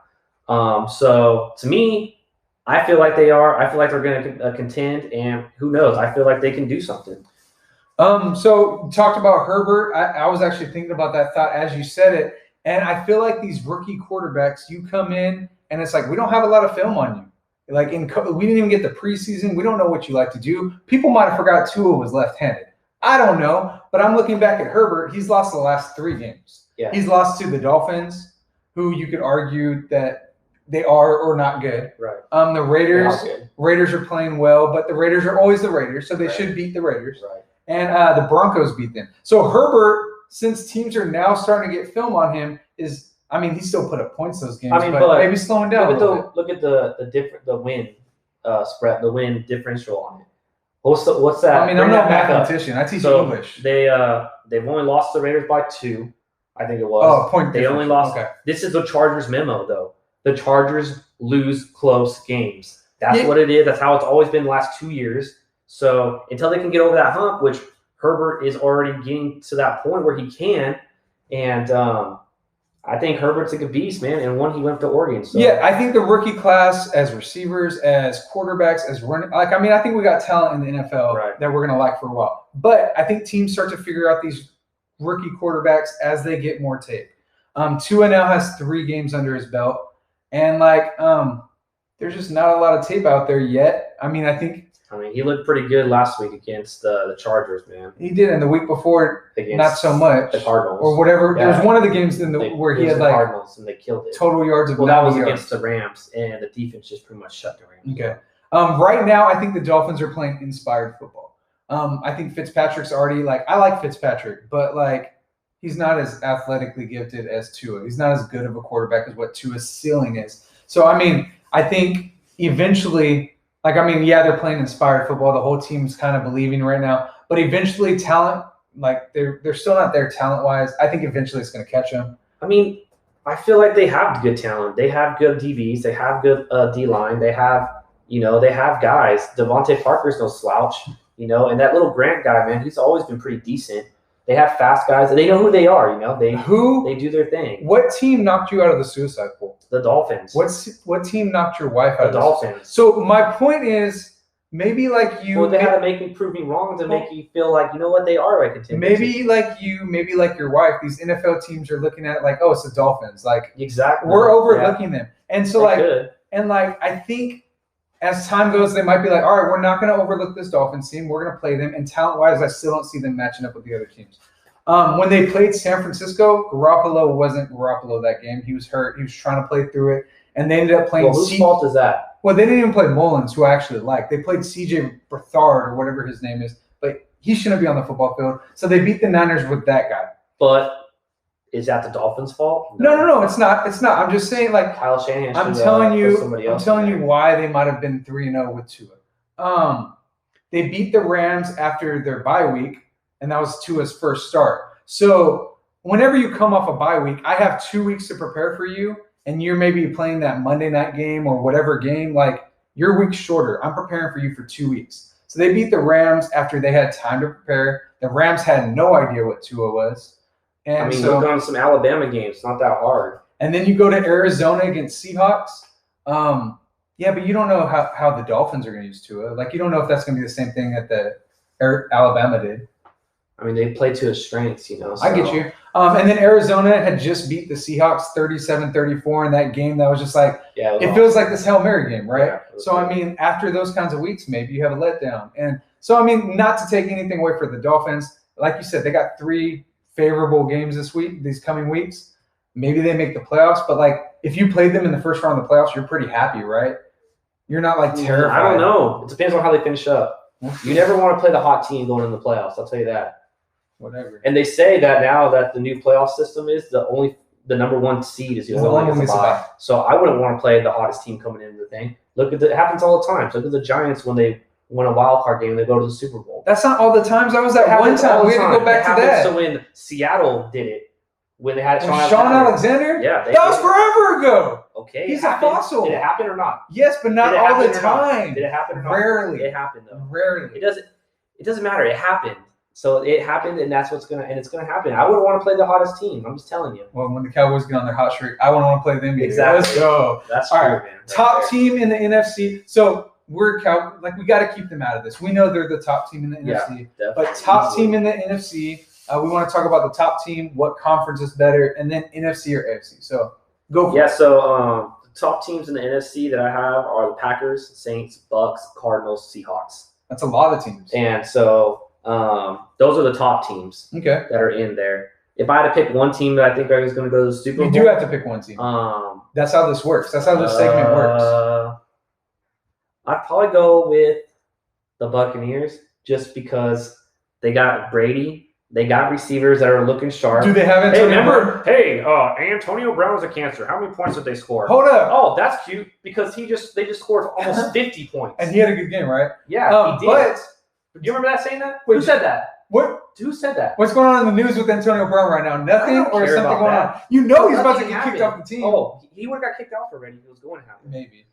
So to me, I feel like they are. I feel like they're going to contend, and who knows? I feel like they can do something. So talked about Herbert. I was actually thinking about that thought as you said it, and I feel like these rookie quarterbacks, you come in and it's like we don't have a lot of film on you. Like we didn't even get the preseason. We don't know what you like to do. People might have forgot Tua was left-handed. I don't know, but I'm looking back at Herbert. He's lost the last 3 games. Yeah. He's lost to the Dolphins, who you could argue that they are or not good. Right. The Raiders are playing well, but the Raiders are always the Raiders, so they should beat the Raiders. Right. And the Broncos beat them. So Herbert, since teams are now starting to get film on him, he still put up points those games, but maybe slowing down Look at the win spread, the win differential on it. What's that? I'm no mathematician. I teach English. They've only lost the Raiders by 2, I think it was. Oh, point They only lost. Okay. This is the Chargers memo, though. The Chargers lose close games. That's what it is. That's how it's always been the last 2 years. So until they can get over that hump, which Herbert is already getting to that point where he can, and I think Herbert's a good beast, man. And he went to Oregon. So. Yeah, I think the rookie class, as receivers, as quarterbacks, as running, I think we got talent in the NFL that we're gonna like for a while. But I think teams start to figure out these rookie quarterbacks as they get more tape. Tua now has 3 games under his belt, and there's just not a lot of tape out there yet. He looked pretty good last week against the Chargers, man. He did, and the week before, not so much. The Cardinals. Or whatever. Yeah. There was one of the games where he had Cardinals, and they killed it. Total yards of 90 that was yards. Against the Rams, and the defense just pretty much shut the Rams. Okay. Right now, I think the Dolphins are playing inspired football. I think Fitzpatrick's already, I like Fitzpatrick, but, he's not as athletically gifted as Tua. He's not as good of a quarterback as what Tua's ceiling is. So, I think eventually – they're playing inspired football. The whole team's kind of believing right now. But eventually talent, they're still not there talent-wise. I think eventually it's going to catch them. I feel like they have good talent. They have good DBs. They have good D-line. They have guys. Devontae Parker's no slouch, and that little Grant guy, man, he's always been pretty decent. They have fast guys, and they know who they are, They do their thing. What team knocked you out of the suicide pool? The Dolphins. What team knocked your wife out of the Dolphins? So my point is, maybe you. Well, they had to prove me wrong to make you feel like, they are a contender. Maybe like your wife, these NFL teams are looking at it it's the Dolphins. Exactly. We're overlooking them. And so I think as time goes, they might be all right, we're not going to overlook this Dolphins team. We're going to play them. And talent-wise, I still don't see them matching up with the other teams. When they played San Francisco, Garoppolo wasn't Garoppolo that game. He was hurt. He was trying to play through it. And they ended up playing whose fault is that? Well, they didn't even play Mullins, who I actually like. They played C.J. Beathard or whatever his name is. But he shouldn't be on the football field. So they beat the Niners with that guy. But is that the Dolphins' fault? No, it's not. It's not. I'm just saying, Kyle Shanahan. I'm telling you why they might have been 3-0 with Tua. They beat the Rams after their bye week, and that was Tua's first start. So whenever you come off a bye week, I have 2 weeks to prepare for you, and you're maybe playing that Monday night game or whatever game. Your week's shorter. I'm preparing for you for 2 weeks. So they beat the Rams after they had time to prepare. The Rams had no idea what Tua was. And look on some Alabama games. It's not that hard. And then you go to Arizona against Seahawks. But you don't know how the Dolphins are going to use Tua. You don't know if that's going to be the same thing that the Alabama did. They play to his strengths, So. I get you. And then Arizona had just beat the Seahawks 37-34 in that game. That was just it feels like this Hail Mary game, right? Yeah, so, after those kinds of weeks, maybe you have a letdown. And so, not to take anything away for the Dolphins. Like you said, they got 3 favorable games these coming weeks. Maybe they make the playoffs, but if you played them in the first round of the playoffs, you're pretty happy, right? You're not terrified. I don't know. It depends on how they finish up. You never want to play the hot team going in the playoffs. I'll tell you that. Whatever. And they say that now that the new playoff system is the number 1 seed is the only one that gets a bye. So I wouldn't want to play the hottest team coming into the thing. It happens all the time. So look at the Giants when they win a wild card game and they go to the Super Bowl. That's not all the times. That was that one time. We had to go back to that. So when Seattle did it, when they had Sean Alexander? Yeah, that was forever ago. Okay, he's a fossil. Did it happen or not? Yes, but not all the time. Did it happen or not? Rarely. It happened though. Rarely. It doesn't matter. It happened. So it happened, and it's gonna happen. I wouldn't want to play the hottest team. I'm just telling you. Well, when the Cowboys get on their hot streak, I wouldn't want to play them either. Exactly. Let's go. That's all true, right. man. Right top there. Team in the NFC. So we got to keep them out of this. We know they're the top team in the NFC, but top team in the NFC. We want to talk about the top team, what conference is better, and then NFC or AFC. So go for it. So the top teams in the NFC that I have are the Packers, Saints, Bucks, Cardinals, Seahawks. That's a lot of teams. And so those are the top teams that are in there. If I had to pick one team that I think is going to go to the Super Bowl. You do have to pick one team. That's how this works. That's how this segment works. I'd probably go with the Buccaneers just because they got Brady. They got receivers that are looking sharp. Do they have Antonio Brown? Antonio Brown was a cancer. How many points did they score? Hold up. Oh, that's cute because they just scored almost 50 points. And he had a good game, right? Yeah, he did. But do you remember that saying that? Wait, who said that? What? Who said that? What's going on in the news with Antonio Brown right now? Nothing, or is something going on? You know he's about to get kicked off the team. Oh, he would have got kicked off already if it was going to happen. Maybe.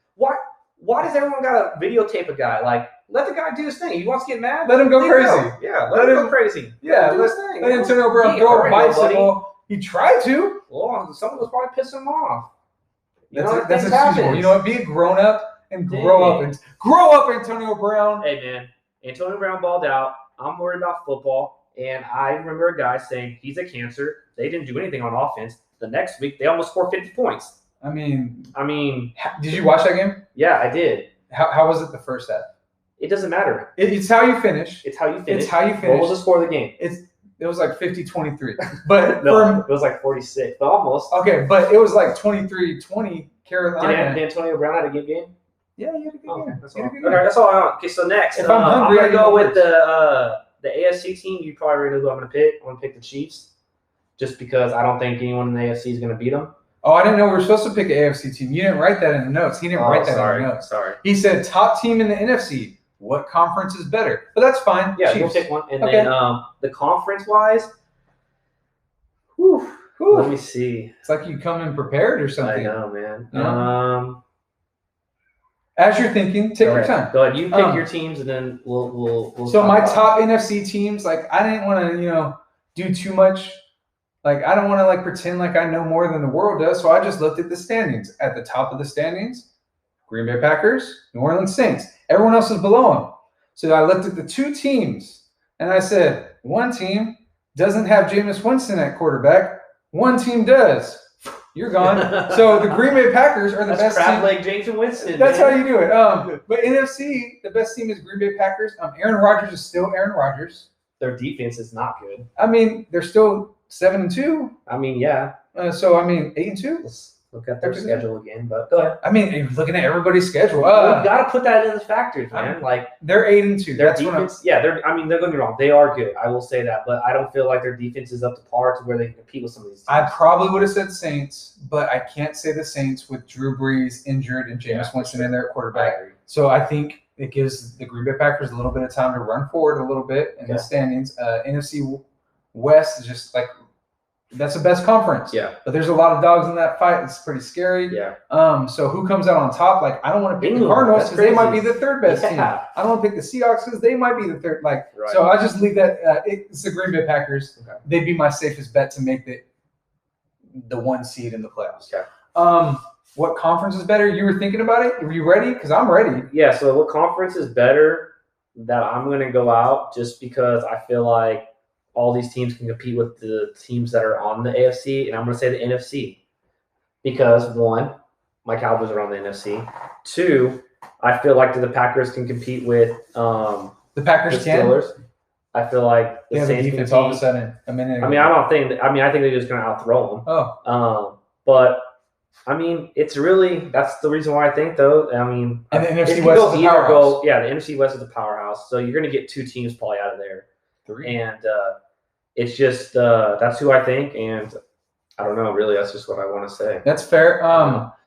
Why does everyone got to videotape a guy? Like, let the guy do his thing. He wants to get mad. Let him go crazy. Yeah, let him go crazy. Yeah, let Antonio Brown throw a bicycle. He tried to. Well, someone was probably pissing him off. That's excusable. You know what? Be a grown up and grow up. And grow up, Antonio Brown. Hey, man. Antonio Brown balled out. I'm worried about football. And I remember a guy saying he's a cancer. They didn't do anything on offense. The next week, they almost scored 50 points. I mean, did you watch that game? Yeah, I did. How was it the first half? It doesn't matter. It's how you finish. It's how you finish. What was the score of the game? It was like 50-23. But no, it was like 46, but almost. Okay, but it was like 23-20 Carolina. Did Antonio Brown have a good game? Yeah, he had a good game. That's all I want. Okay, so next, if I'm hungry, I'm going to go with the AFC team. You probably already know who I'm going to pick. I'm going to pick the Chiefs just because I don't think anyone in the AFC is going to beat them. Oh, I didn't know we were supposed to pick an AFC team. You didn't write that in the notes. He didn't write that in the notes. Sorry. He said top team in the NFC. What conference is better? But that's fine. Yeah, you'll pick one. And then the conference-wise, let me see. It's like you come in prepared or something. I know, man. Yeah. As you're thinking, take your time. Go ahead. You pick your teams, and then we'll So my top NFC teams, like I didn't want to, do too much. Like, I don't want to, pretend like I know more than the world does, so I just looked at the standings. At the top of the standings, Green Bay Packers, New Orleans Saints. Everyone else is below them. So I looked at the two teams, and I said, one team doesn't have Jameis Winston at quarterback. One team does. You're gone. So the Green Bay Packers are the best team. Crab leg Jameis Winston. That's how you do it. But NFC, the best team is Green Bay Packers. Aaron Rodgers is still Aaron Rodgers. Their defense is not good. I mean, they're still 7-2. I mean, yeah. 8-2. Let's look at their schedule again, but go ahead. I mean, you're looking at everybody's schedule. You got to put that in the factors, man. They're 8-2. Their defense, don't get me wrong. They are good. I will say that, but I don't feel like their defense is up to par to where they can compete with some of these teams. I probably would have said Saints, but I can't say the Saints with Drew Brees injured and Jameis Winston in their quarterback. So I think it gives the Green Bay Packers a little bit of time to run forward a little bit in the standings. NFC West is just that's the best conference. Yeah. But there's a lot of dogs in that fight. It's pretty scary. Yeah. So who comes out on top? I don't want to pick the Cardinals because they might be the third best team. I don't want to pick the Seahawks because they might be the third. So I just leave that. It's the Green Bay Packers. Okay. They'd be my safest bet to make the 1 seed in the playoffs. Okay. What conference is better? You were thinking about it? Were you ready? Because I'm ready. Yeah. So what conference is better that I'm going to go out just because I feel like all these teams can compete with the teams that are on the AFC, and I'm going to say the NFC because, one, my Cowboys are on the NFC. 2, I feel like the Packers can compete with the Packers the Steelers. I feel like the Saints defense all of a sudden. I think they're just going to outthrow them. Oh. But I mean, it's really that's the reason why I think though. I mean, and the NFC West is the powerhouse. The NFC West is the powerhouse. So you're going to get 2 teams probably out of there. 3. And it's just that's who I think, and I don't know. Really, that's just what I want to say. That's fair.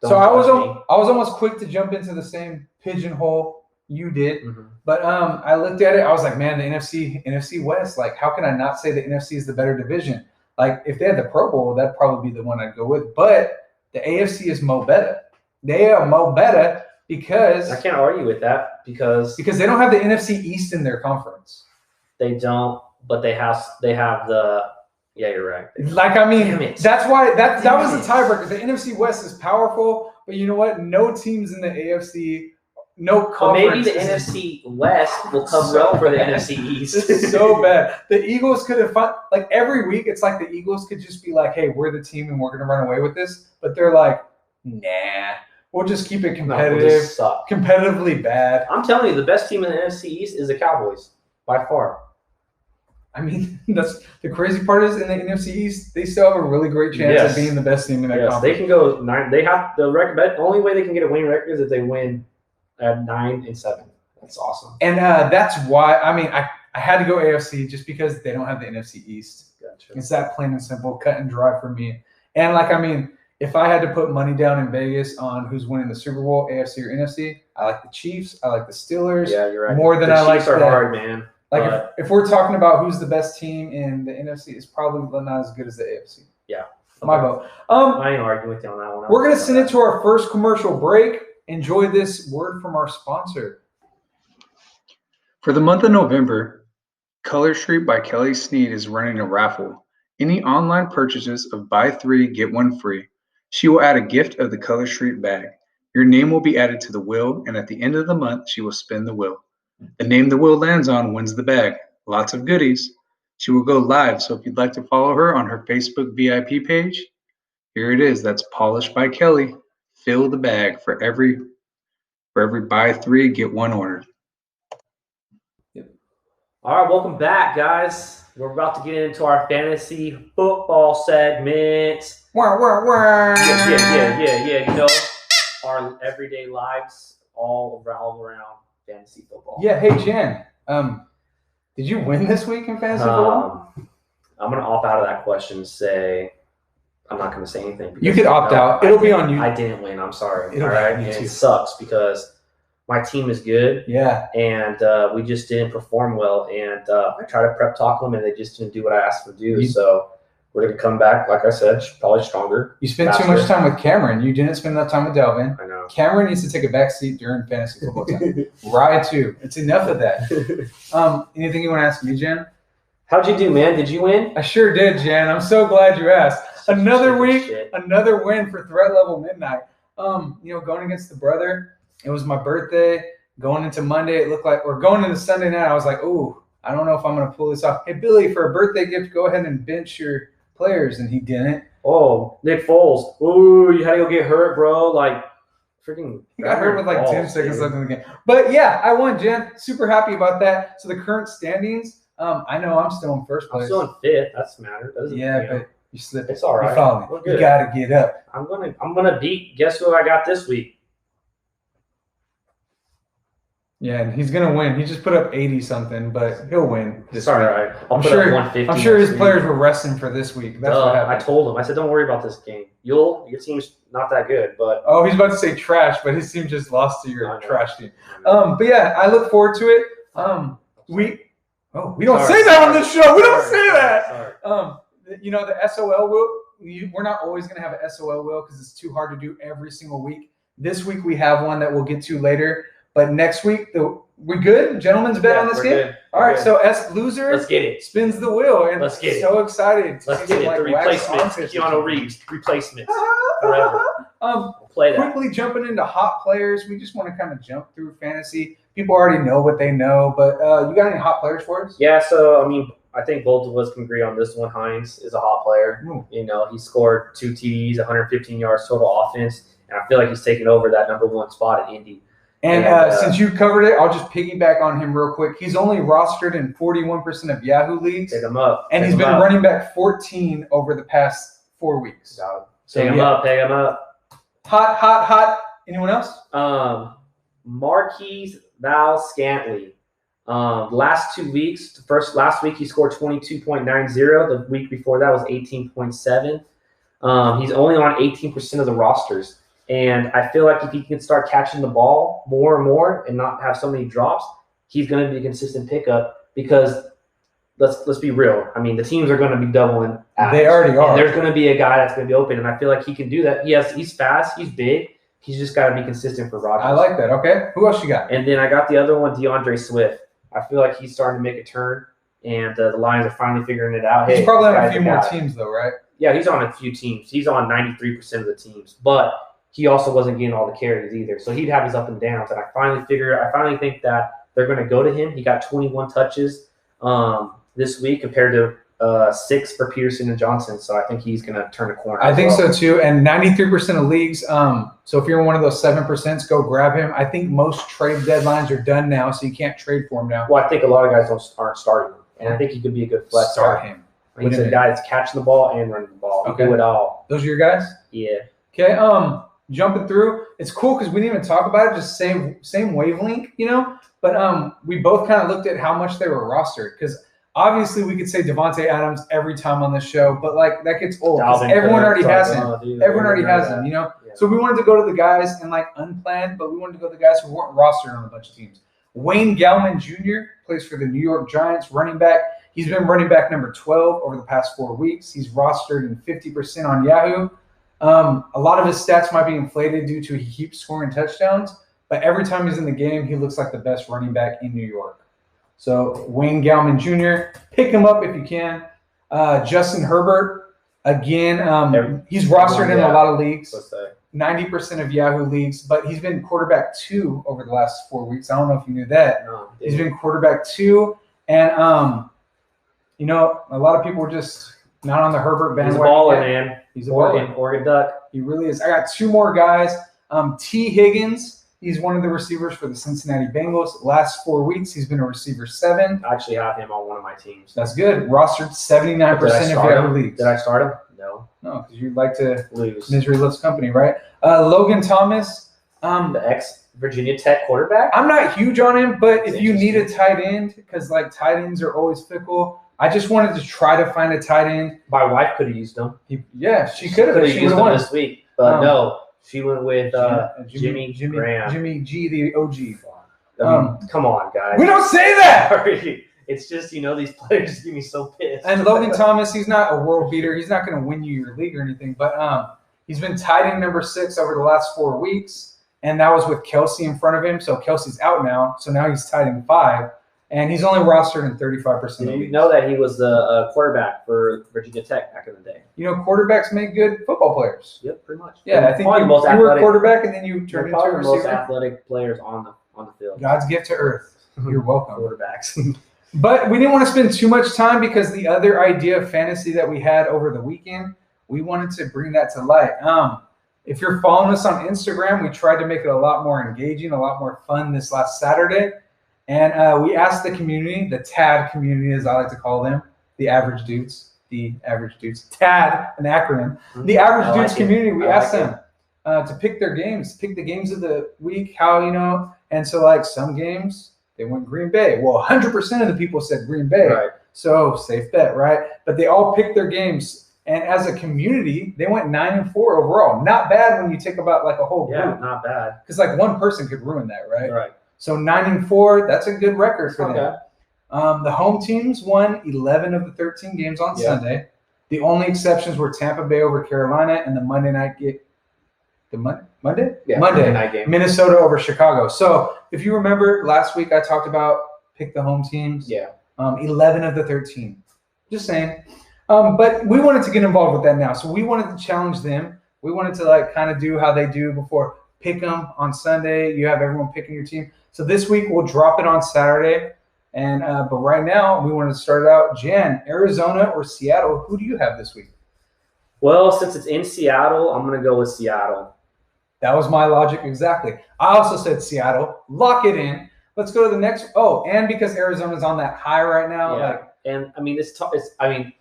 So I was almost quick to jump into the same pigeonhole you did, but I looked at it. I was like, man, the NFC West. How can I not say the NFC is the better division? Like if they had the Pro Bowl, that'd probably be the one I'd go with. But the AFC is mo better. They are mo better because I can't argue with that because they don't have the NFC East in their conference. They don't, but they have the. Yeah, you're right. Like I mean, that's why that was the Damn tiebreaker. The NFC West is powerful, but you know what? No teams in the AFC, no But conference. maybe the NFC West will cover up for the NFC East. It's so bad. The Eagles could have like every week. It's like the Eagles could just be like, "Hey, we're the team, and we're going to run away with this." But they're like, "Nah, we'll just keep it competitive, we'll just suck. competitively bad." I'm telling you, the best team in the NFC East is the Cowboys by far. I mean, that's the crazy part is in the NFC East, they still have a really great chance of being the best team in that conference. They can go 9. They have the record. The only way they can get a winning record is if they win at 9-7. That's awesome. And that's why I had to go AFC just because they don't have the NFC East. Gotcha. It's that plain and simple, cut and dry for me. And if I had to put money down in Vegas on who's winning the Super Bowl, AFC or NFC, I like the Chiefs. I like the Steelers. Yeah, you're right. More than the I like Chiefs are hard, man. Like if we're talking about who's the best team in the NFC, it's probably not as good as the AFC. Yeah. My vote. I ain't arguing with you on that one. We're gonna send it to our first commercial break. Enjoy this word from our sponsor. For the month of November, Color Street by Kelly Sneed is running a raffle. Any online purchases of buy 3, get 1 free. She will add a gift of the Color Street bag. Your name will be added to the wheel, and at the end of the month, she will spin the wheel. The name the wheel lands on wins the bag. Lots of goodies. She will go live, so if you'd like to follow her on her Facebook VIP page, here it is. That's Polished by Kelly. Fill the bag for every buy 3, get 1 ordered. Yep. All right, welcome back, guys. We're about to get into our fantasy football segment. Yeah. You know, our everyday lives all revolve around fantasy football. Yeah. Hey, Jen. Did you win this week in fantasy football? I'm gonna opt out of that question and say I'm not gonna say anything. You could opt out. It'll be on you. I didn't win. I'm sorry. All right. It sucks because my team is good. Yeah. And we just didn't perform well. And I tried to prep talk them, and they just didn't do what I asked them to do. So we're going to come back, like I said, probably stronger. You spent too much time with Cameron. You didn't spend enough time with Delvin. I know. Cameron needs to take a back seat during fantasy football time. Right, too. It's enough of that. Anything you want to ask me, Jen? How'd you do, man? Did you win? I sure did, Jen. I'm so glad you asked. Another week, another win for Threat Level Midnight. Going against the brother. It was my birthday. Going into Monday, it looked like, or going into Sunday night, I was like, ooh, I don't know if I'm going to pull this off. Hey, Billy, for a birthday gift, go ahead and bench your players. And he didn't. Oh, Nick Foles. Ooh, you had to go get hurt, bro. Like, freaking. He got hurt with like 10 seconds left in the game. But yeah, I won, Jen. Super happy about that. So the current standings, I know I'm still in first place. I'm still in fifth. That's matter. But you slipped. It's all right. You follow me. You got to get up. I'm gonna beat. Guess who I got this week? Yeah, and he's gonna win. He just put up 80 something, but he'll win. It's all right. I'm sure his players were resting for this week. That's what happened. I told him. I said, "Don't worry about this game. Your team's not that good." But he's about to say trash, but his team just lost to your trash team. But yeah, I look forward to it. We don't say that on this show. We don't say that. The SOL wheel. We're not always gonna have an SOL wheel because it's too hard to do every single week. This week we have one that we'll get to later. But next week, we good? Gentlemen's bet on this game? Good. All right, so S loser Let's get it. Spins the wheel. And Let's get it. So excited. Let's get it. The replacement. Keanu Reeves. Replacements. Forever. Play that. Quickly jumping into hot players. We just want to kind of jump through fantasy. People already know what they know, but you got any hot players for us? Yeah, so, I think both of us can agree on this one. Hines is a hot player. He scored 2 TDs, 115 yards total offense, and I feel like he's taken over that number 1 spot at Indy. And since you covered it, I'll just piggyback on him real quick. He's only rostered in 41% of Yahoo leagues. Take him up. And he's been running back 14 over the past 4 weeks. Take him up. Hot. Anyone else? Marquise Val-Scantling. Last 2 weeks, last week he scored 22.90. The week before that was 18.7. He's only on 18% of the rosters. And I feel like if he can start catching the ball more and more and not have so many drops, he's going to be a consistent pickup because let's be real. The teams are going to be doubling They already are. And there's going to be a guy that's going to be open, and I feel like he can do that. He's fast, he's big. He's just got to be consistent for Rodgers. I like that. Okay, who else you got? And then I got the other one, DeAndre Swift. I feel like he's starting to make a turn, and the Lions are finally figuring it out. He's probably on a few more teams, though, right? Yeah, he's on a few teams. He's on 93% of the teams, but he also wasn't getting all the carries either. So he'd have his up and downs. And I finally think that they're going to go to him. He got 21 touches this week compared to 6 for Peterson and Johnson. So I think he's going to turn a corner. I think so too. And 93% of leagues. So if you're in one of those 7%, go grab him. I think most trade deadlines are done now, so you can't trade for him now. Well, I think a lot of guys aren't starting him, and I think he could be a good flex. Start him. He's a guy that's catching the ball and running the ball. Okay. Do it all. Those are your guys? Yeah. Okay. Jumping through. It's cool because we didn't even talk about it. Just same wavelength, you know. But we both kind of looked at how much they were rostered because obviously we could say Devontae Adams every time on the show, but like that gets old because everyone already has him. Everyone already has him, you know. Yeah. So we wanted to go to the guys and like unplanned, but we wanted to go to the guys who weren't rostered on a bunch of teams. Wayne Gallman Jr. plays for the New York Giants, running back. He's been running back number 12 over the past 4 weeks. He's rostered in 50% on Yahoo. A lot of his stats might be inflated due to he keeps scoring touchdowns, but every time he's in the game, he looks like the best running back in New York. So Wayne Gallman Jr., pick him up if you can. Justin Herbert, again, he's rostered in a lot of leagues. 90% of Yahoo leagues, but he's been quarterback 2 over the last 4 weeks. I don't know if you knew that. No, he's been quarterback 2, and you know, a lot of people were just not on the Herbert bandwagon. He's a baller, man. He's a baller. Oregon Duck. He really is. I got 2 more guys. T. Higgins. He's one of the receivers for the Cincinnati Bengals. Last 4 weeks, he's been a receiver 7. I actually have him on one of my teams. That's good. Rostered 79% of Yahoo leagues. Did I start him? No. No, because you'd like to lose. Misery loves company, right? Logan Thomas. The ex-Virginia Tech quarterback? I'm not huge on him, but if you need a tight end, because like tight ends are always fickle, I just wanted to try to find a tight end. My wife could have used him. She could have used him this week, but no. She went with Jimmy Graham. Jimmy G, the OG. Come on, guys. We don't say that! It's just, you know, these players just get me so pissed. And Logan Thomas, he's not a world beater. He's not going to win you your league or anything, but he's been tied in number 6 over the last 4 weeks, and that was with Kelsey in front of him. So Kelsey's out now, so now he's tied in 5. And he's only rostered in 35% of the leagues. You know that he was the quarterback for Virginia Tech back in the day. You know, quarterbacks make good football players. Yep, pretty much. Yeah, I think you were a quarterback and then you turned into a receiver. Most athletic players on the field. God's gift to earth. You're welcome. Quarterbacks. But we didn't want to spend too much time because the other idea of fantasy that we had over the weekend, we wanted to bring that to light. If you're following us on Instagram, we tried to make it a lot more engaging, a lot more fun this last Saturday. And we asked the community, the TAD community, as I like to call them, the average dudes, TAD, an acronym. The average dudes community, we asked them to pick their games, pick the games of the week, how, you know. And so, like, some games, they went Green Bay. Well, 100% of the people said Green Bay. Right. So, safe bet, right? But they all picked their games. And as a community, they went 9-4 overall. Not bad when you take about, like, a whole group. Yeah, not bad. Because, like, one person could ruin that, right? Right. So 9-4, that's a good record for them. The home teams won 11 of the 13 games on Sunday. The only exceptions were Tampa Bay over Carolina and the Monday night game. Monday? Yeah, Monday night game. Minnesota over Chicago. So if you remember last week, I talked about pick the home teams. Yeah. 11 of the 13. Just saying. But we wanted to get involved with that now. So we wanted to challenge them. We wanted to like kind of do how they do before. Pick them on Sunday. You have everyone picking your team. So this week we'll drop it on Saturday. And but right now we want to start it out. Jan, Arizona or Seattle? Who do you have this week? Well, since it's in Seattle, I'm going to go with Seattle. That was my logic exactly. I also said Seattle. Lock it in. Let's go to the next. Oh, and because Arizona's on that high right now. Yeah. And I mean, it's tough. I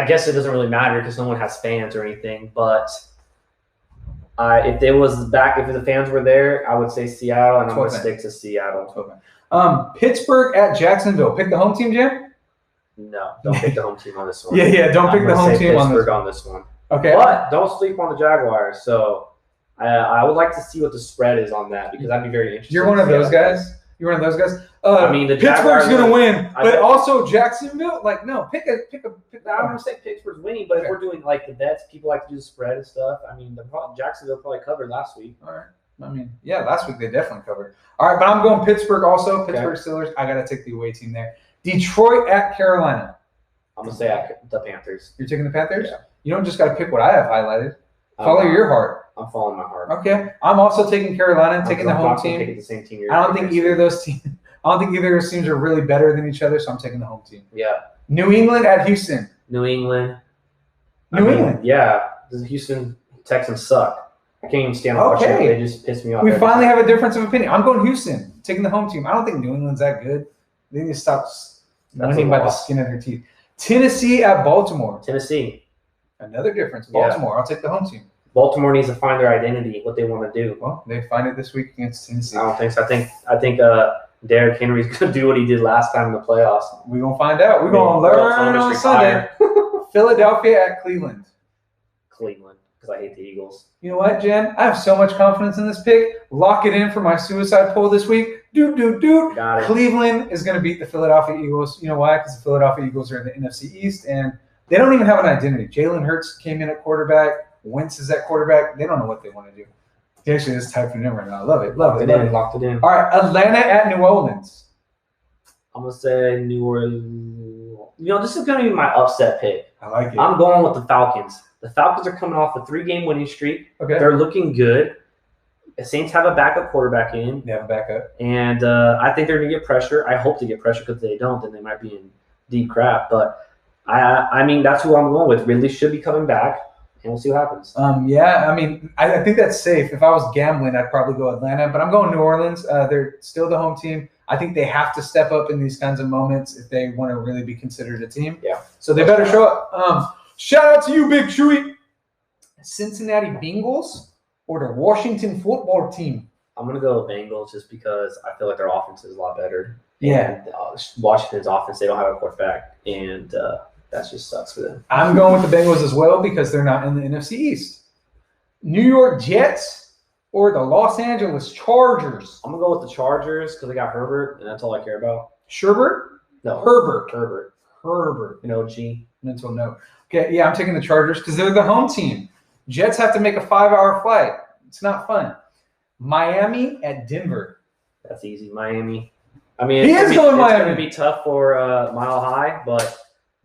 guess it doesn't really matter because no one has fans or anything. But if the fans were there, I would say Seattle, and I'm going to stick to Seattle. Okay. Pittsburgh at Jacksonville. Pick the home team, Jim? No, don't pick the home team on this one. Yeah, don't pick the home team on this one. Okay. But don't sleep on the Jaguars. So I would like to see what the spread is on that because I'd be very interested. You're one of those guys? You're one of those guys. I mean, the Pittsburgh's Jaguars going to win, I but bet- also Jacksonville. Like, no, pick a. I'm gonna say Pittsburgh's winning, but Okay. if we're doing like the bets, people like to do the spread and stuff. I mean, Jacksonville probably covered last week. All right. I mean, yeah, last week they definitely covered. All right, but I'm going Pittsburgh also. Pittsburgh Steelers. I got to take the away team there. Detroit at Carolina. I'm gonna say the Panthers. You're taking the Panthers? Yeah. You don't just got to pick what I have highlighted. Follow your heart. I'm following my heart. Okay. I'm also taking Carolina, taking the home team. Taking the same team. I don't think either of those teams. I don't think either of those teams are really better than each other, so I'm taking the home team. Yeah. New England at Houston. New England. England. Yeah. The Houston Texans suck. I can't even stand watching them. They just piss me off. We finally have a difference of opinion. I'm going Houston, taking the home team. I don't think New England's that good. They need to stop winning by the skin of their teeth. Tennessee at Baltimore. Tennessee. Another difference. Baltimore. I'll take the home team. Baltimore needs to find their identity, what they want to do. Well, they find it this week against Tennessee. I don't think so. I think Derrick Henry's going to do what he did last time in the playoffs. We're going to find out. We're going to learn on Sunday. Philadelphia at Cleveland. Cleveland, because I hate the Eagles. You know what, Jen? I have so much confidence in this pick. Lock it in for my suicide poll this week. Got it. Cleveland is going to beat the Philadelphia Eagles. You know why? Because the Philadelphia Eagles are in the NFC East, and they don't even have an identity. Jalen Hurts came in at quarterback. Wentz is at quarterback. They don't know what they want to do. He actually is typing it in right now. I love it. Locked it in. All right, Atlanta at New Orleans. I'm going to say New Orleans. This is going to be my upset pick. I like it. I'm going with the Falcons. The Falcons are coming off a 3-game winning streak. Okay. They're looking good. The Saints have a backup quarterback in. They have a backup. And I think they're going to get pressure. I hope to get pressure because if they don't, then they might be in deep crap. But, I mean, that's who I'm going with. Ridley should be coming back, and we'll see what happens. Yeah, I mean, I think that's safe. If I was gambling, I'd probably go Atlanta. But I'm going New Orleans. They're still the home team. I think they have to step up in these kinds of moments if they want to really be considered a team. Yeah. So they better show up. Shout out to you, Big Chewy. Cincinnati Bengals or the Washington football team? I'm going to go with Bengals just because I feel like their offense is a lot better. Yeah. And, Washington's offense, they don't have a quarterback, and that just sucks for them. I'm going with the Bengals as well because they're not in the NFC East. New York Jets or the Los Angeles Chargers? I'm going to go with the Chargers because they got Herbert, and that's all I care about. Sherbert? No. Herbert. G. Mental note. Okay, yeah, I'm taking the Chargers because they're the home team. Jets have to make a 5-hour flight. It's not fun. Miami at Denver. That's easy. Miami. I mean, Miami. It's going to be tough for Mile High, but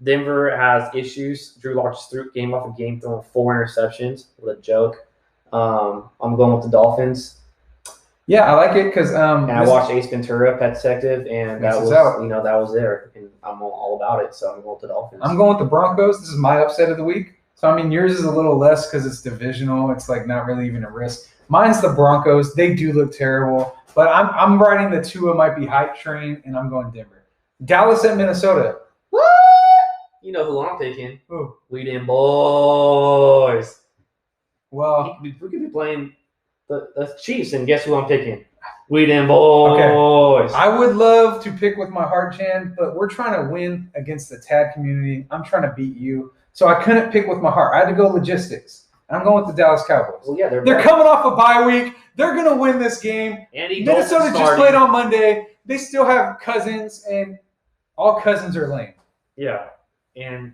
Denver has issues. Drew Lock just threw game off a game throwing 4 interceptions. What a joke. I'm going with the Dolphins. Yeah, I like it because and I watched Ace Ventura, Pet Detective, and that was there, and I'm all about it. So I'm going with the Dolphins. I'm going with the Broncos. This is my upset of the week. So I mean, yours is a little less because it's divisional. It's like not really even a risk. Mine's the Broncos. They do look terrible, but I'm riding the Tua might be hype train, and I'm going Denver. Dallas at Minnesota. What? You know who I'm picking? Who? We them boys. Well, we could be playing the Chiefs, and guess who I'm picking? We them boys. Okay. I would love to pick with my heart, Jan, but we're trying to win against the TAD community. I'm trying to beat you. So I couldn't pick with my heart. I had to go logistics. I'm going with the Dallas Cowboys. Well, yeah, they're coming off a bye week. They're going to win this game. Minnesota just played on Monday. They still have Cousins, and all Cousins are lame. Yeah, and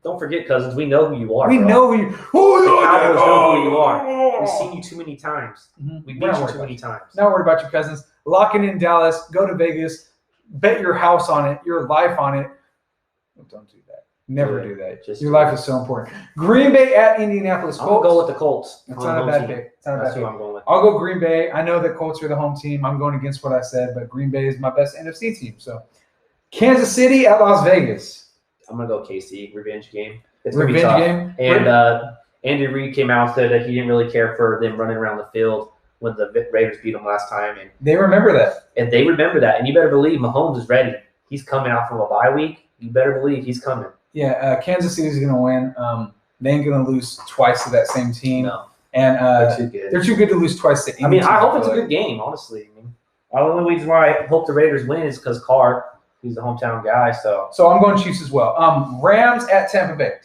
don't forget, Cousins, we know who you are. We know who you are. The Cowboys know who you are. We've seen you too many times. Mm-hmm. We beat you too many times. Not worried about your Cousins. Lock it in Dallas. Go to Vegas. Bet your house on it. Your life on it. Don't do that. Never do that. Your life is so important. Green Bay at Indianapolis Colts. I'm going to go with the Colts. It's not a bad pick. That's who I'm going with. I'll go Green Bay. I know that Colts are the home team. I'm going against what I said, but Green Bay is my best NFC team. So, Kansas City at Las Vegas. I'm going to go KC. Revenge game. It's going to be tough. Game? And Andy Reid came out and said that he didn't really care for them running around the field when the Raiders beat them last time. And they remember that. And they remember that. And you better believe Mahomes is ready. He's coming out from a bye week. You better believe he's coming. Yeah, Kansas City is going to win. They ain't going to lose twice to that same team. No. And they're too good. They're too good to lose twice to any team. I hope it's a good game, honestly. The only reason why I hope the Raiders win is because Carr, he's the hometown guy. So I'm going Chiefs as well. Rams at Tampa Bay.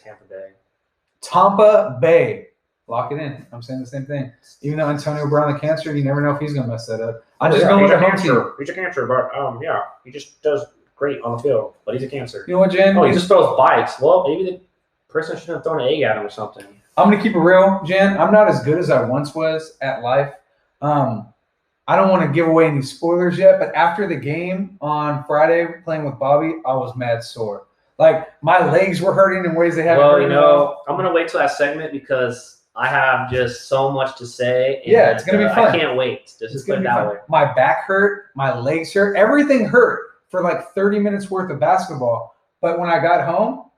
Tampa Bay. Lock it in. I'm saying the same thing. Even though Antonio Brown, the cancer, you never know if he's going to mess that up. I just go with the home team. He's a cancer, but yeah, he just does great on the field, but he's a cancer. You know what, Jen? Oh, he just throws bikes. Well, maybe the person should have thrown an egg at him or something. I'm gonna keep it real, Jen. I'm not as good as I once was at life. I don't want to give away any spoilers yet, but after the game on Friday playing with Bobby, I was mad sore. Like my legs were hurting in ways they haven't. Well, you know, I'm gonna wait till that segment because I have just so much to say. And, yeah, it's gonna be fun. I can't wait. Just put it that way. My back hurt, my legs hurt, everything hurt for like 30 minutes worth of basketball. But when I got home,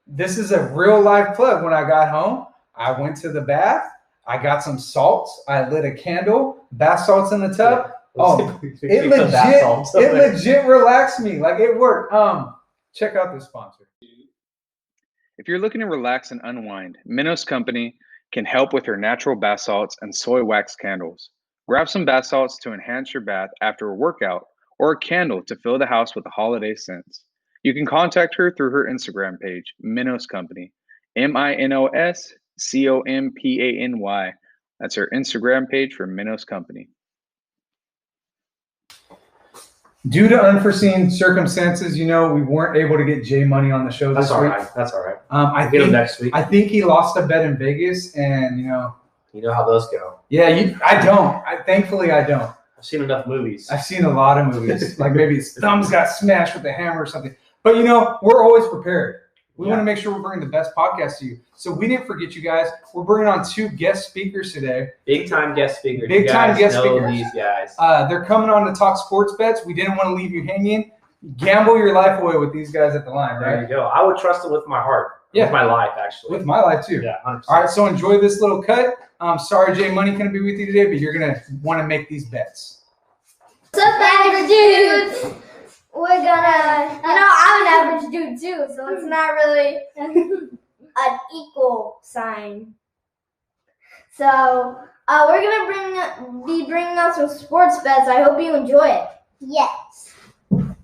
this is a real life plug. When I got home, I went to the bath. I got some salts. I lit a candle. Bath salts in the tub. Oh, it legit relaxed me. Like it worked. Check out this sponsor. If you're looking to relax and unwind, Minos Company can help with your natural bath salts and soy wax candles. Grab some bath salts to enhance your bath after a workout, or a candle to fill the house with the holiday scents. You can contact her through her Instagram page, Minos Company, MinosCompany. That's her Instagram page for Minos Company. Due to unforeseen circumstances, we weren't able to get Jay Money on the show this week. That's all right. I get him next week. I think he lost a bet in Vegas, and you know how those go. Yeah, I don't. Thankfully, I don't. I've seen enough movies. I've seen a lot of movies. Like maybe his thumbs got smashed with a hammer or something. But we're always prepared. We want to make sure we're bringing the best podcast to you. So we didn't forget you guys. We're bringing on 2 guest speakers today. Big time guest speakers. Big time guest speakers. These guys. They're coming on to talk sports bets. We didn't want to leave you hanging. Gamble your life away with these guys at the line, right? There you go. I would trust it with my heart. Yeah. With my life, actually. With my life, too. Yeah, 100%. All right, so enjoy this little cut. Sorry Jay Money couldn't be with you today, but you're going to want to make these bets. What's up, average dudes? We're gonna, I'm an average dude too, so it's not really an equal sign. So we're gonna be bringing out some sports bets. I hope you enjoy it. Yes. Here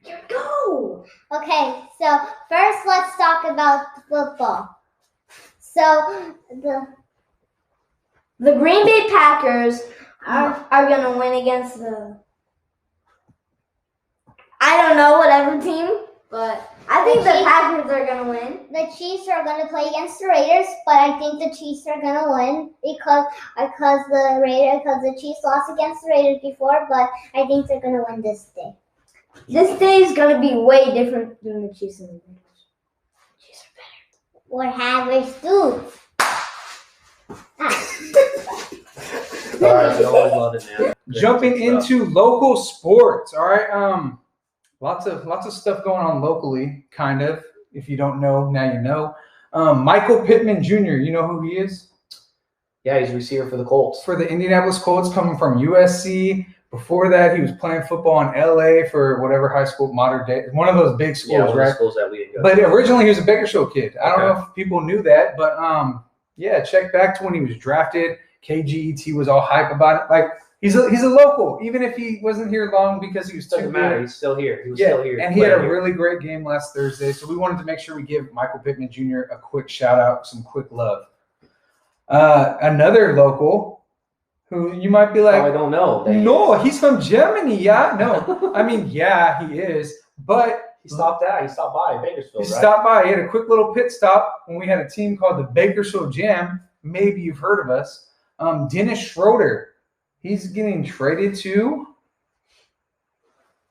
we go. Okay, so first let's talk about football. So the Green Bay Packers are gonna win against the whatever team, but I think the Packers are going to win. The Chiefs are going to play against the Raiders, but I think the Chiefs are going to win because the Chiefs lost against the Raiders before, but I think they're going to win this day. This day is going to be way different than the Chiefs and the Raiders. The Chiefs are better. We're average dudes. All right, we always love it, man. Jumping into local sports. All right, lots of stuff going on locally, kind of. If you don't know, now you know. Michael Pittman Jr., you know who he is? Yeah, he's a receiver for the Colts. For the Indianapolis Colts, coming from USC. Before that, he was playing football in LA for whatever high school, modern day, one of those big schools, right? Schools that we didn't go but to. Originally, he was a Bakersfield kid. I don't know if people knew that, but check back to when he was drafted. KGET was all hype about it. Like he's a local, even if he wasn't here long because he was doesn't matter. He's still here. He was still here. And he had a really great game last Thursday. So we wanted to make sure we give Michael Pittman Jr. a quick shout out, some quick love. Another local who you might be like, I don't know. No, he's from Germany. Yeah, no, I mean, yeah, he is, but he stopped by Bakersfield. He stopped by. He had a quick little pit stop when we had a team called the Bakersfield Jam. Maybe you've heard of us. Dennis Schroeder. He's getting traded to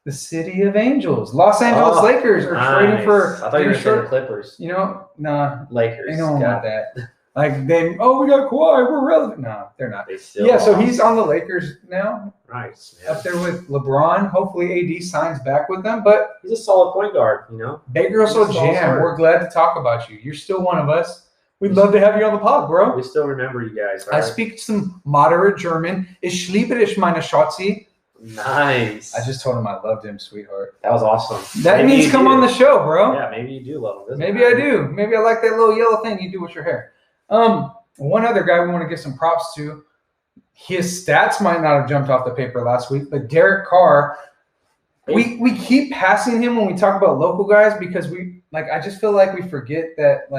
the City of Angels. Los Angeles Lakers are trading for. I thought you were saying Clippers. Nah. Lakers. They don't want that. Like we got Kawhi. We're relevant. No, they're not. They still so he's on the Lakers now. Nice. Up there with LeBron. Hopefully AD signs back with them. But he's a solid point guard. Bakersfield Jam. We're glad to talk about you. You're still one of us. We'd love to have you on the pod, bro. We still remember you guys. Right? I speak some moderate German. Ich liebe dich, meine Schatzi. Nice. I just told him I loved him, sweetheart. That was awesome. That means come on the show, bro. Yeah, maybe you do love him. Maybe I do. Maybe I like that little yellow thing you do with your hair. One other guy we want to give some props to. His stats might not have jumped off the paper last week, but Derek Carr, we keep passing him when we talk about local guys because I just feel like we forget that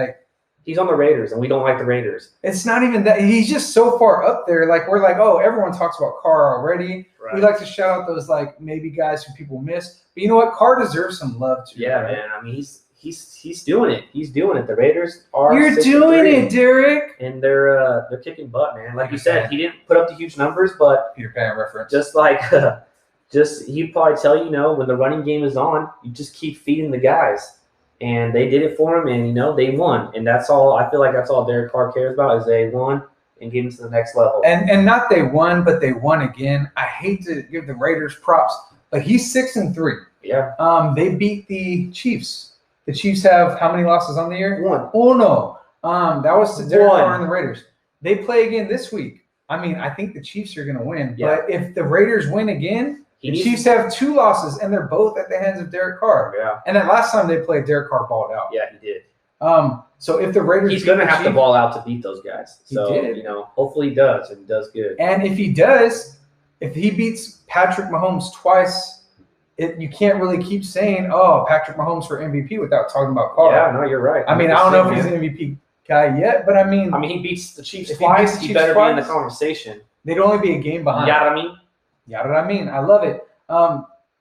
He's on the Raiders, and we don't like the Raiders. It's not even that. He's just so far up there. Like, we're like, oh, everyone talks about Carr already. Right. We like to shout out those, like, maybe guys who people miss. But you know what? Carr deserves some love, too. Yeah, right? man. I mean, he's doing it. He's doing it. The Raiders are You're 6-3, doing it, Derek. and they're kicking butt, man. Like you said, he didn't put up the huge numbers, but Peter Pan reference. just like he'd probably tell you, when the running game is on, you just keep feeding the guys. And they did it for him, and, they won. And that's all. I feel like that's all Derek Carr cares about is they won and get into the next level. And not they won, but they won again. I hate to give the Raiders props, but he's 6-3. Yeah. They beat the Chiefs. The Chiefs have how many losses on the year? 1. Oh, no. That was to Derek 1. Carr and the Raiders. They play again this week. I mean, I think the Chiefs are going to win. Yeah. But if the Raiders win again, the Chiefs have 2 losses, and they're both at the hands of Derek Carr. Yeah. And that last time they played, Derek Carr balled out. Yeah, he did. So if the Raiders He's going to have to ball out to beat those guys. So, did. hopefully he does, and he does good. And if he does, if he beats Patrick Mahomes twice, you can't really keep saying, oh, Patrick Mahomes for MVP without talking about Carr. Yeah, no, you're right. I mean, I don't know if he's an MVP guy yet, but I mean, he beats the Chiefs if he twice. beats the He Chiefs better be in the twice, conversation. they'd only be a game behind. You know what I mean? Yeah, what I mean. I love it.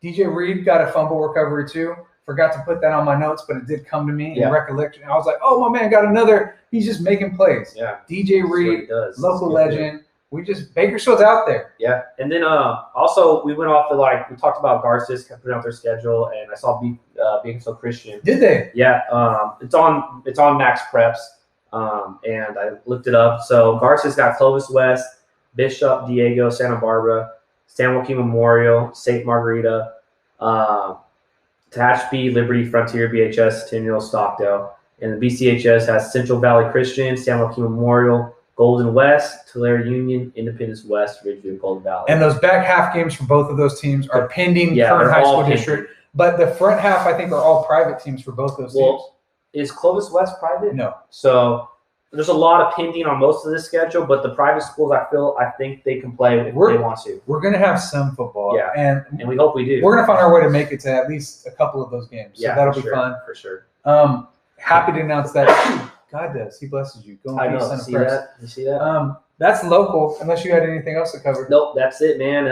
DJ Reed got a fumble recovery too. Forgot to put that on my notes, but it did come to me in recollection. I was like, oh, my man got another. He's just making plays. Yeah. DJ Reed, does. local legend. Bakersfield's out there. Yeah. And then also we went off we talked about Garces putting out their schedule, and I saw Bakersfield Christian. Did they? Yeah. It's on Max Preps, and I looked it up. So Garces got Clovis West, Bishop, Diego, Santa Barbara, San Joaquin Memorial, St. Margarita, Tehachapi, Liberty, Frontier, BHS, Centennial, Stockdale. And the BCHS has Central Valley Christian, San Joaquin Memorial, Golden West, Tulare Union, Independence West, Ridgeview, Golden Valley. And those back half games for both of those teams are pending current they're high all school pending. district. But the front half, I think, are all private teams for both those teams. Is Clovis West private? No. So there's a lot of pending on most of this schedule, but the private schools, I think they can play if they want to. We're going to have some football. Yeah. And we hope we do. We're going to find our way to make it to at least a couple of those games. So that'll be fun. For sure. Happy to announce that. God does. He blesses you. Go I know. son of See press. that? You see that? That's local, unless you had anything else to cover. Nope, that's it, man.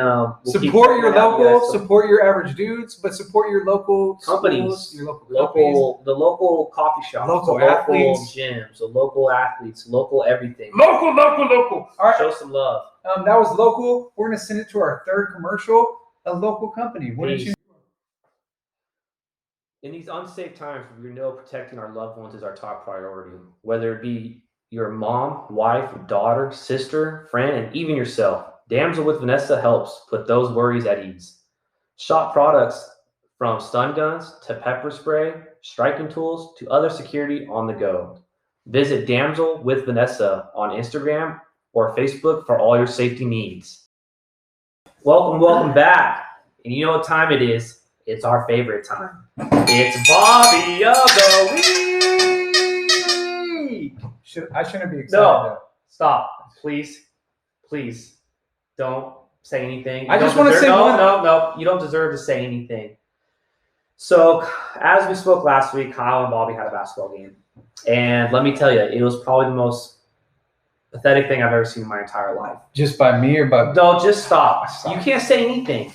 Support your local, support your average dudes, but support your local companies, schools, your local the local coffee shops, local the athletes, local gyms, the local athletes, local everything. Local. All right. Show some love. That was local. We're going to send it to our third commercial, a local company. Wouldn't you? In these unsafe times, we know protecting our loved ones is our top priority, whether it be your mom, wife, daughter, sister, friend, and even yourself. Damsel with Vanessa helps put those worries at ease. Shop products from stun guns to pepper spray, striking tools to other security on the go. Visit Damsel with Vanessa on Instagram or Facebook for all your safety needs. Welcome back. And you know what time it is? It's our favorite time. It's Bobby of the Week. I shouldn't be excited. No, stop, please, don't say anything. I just want to say no. You don't deserve to say anything. So, as we spoke last week, Kyle and Bobby had a basketball game, and let me tell you, it was probably the most pathetic thing I've ever seen in my entire life. Just by me or by? No, just stop. You can't say anything.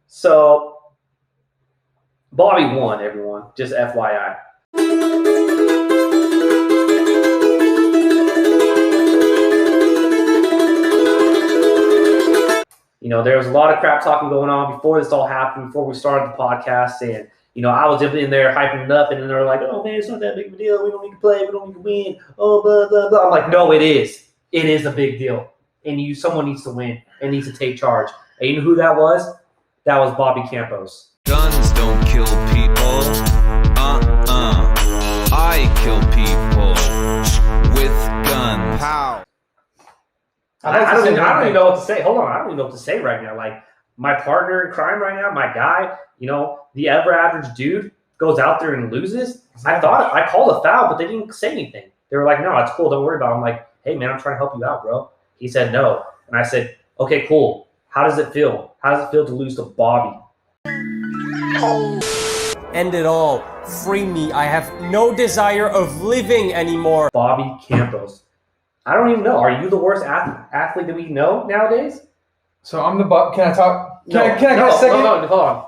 So, Bobby won, everyone. Just FYI. There was a lot of crap talking going on before this all happened, before we started the podcast. And, I was in there hyping it up, and then they were like, oh, man, it's not that big of a deal. We don't need to play. We don't need to win. Oh, blah, blah, blah. I'm like, no, it is. It is a big deal. And someone needs to win and needs to take charge. And you know who that was? That was Bobby Campos. Guns don't kill people. I kill people with guns. How? I don't even know what to say. Hold on. I don't even know what to say right now. Like, my partner in crime right now, my guy, the average dude goes out there and loses. I called a foul, but they didn't say anything. They were like, no, it's cool. Don't worry about it. I'm like, hey, man, I'm trying to help you out, bro. He said no. And I said, okay, cool. How does it feel? How does it feel to lose to Bobby? End it all. Free me. I have no desire of living anymore. Bobby Campos. I don't even know. Are you the worst athlete that we know nowadays? So I'm the Bob. Can I talk? Can I get no, a second? Hold on.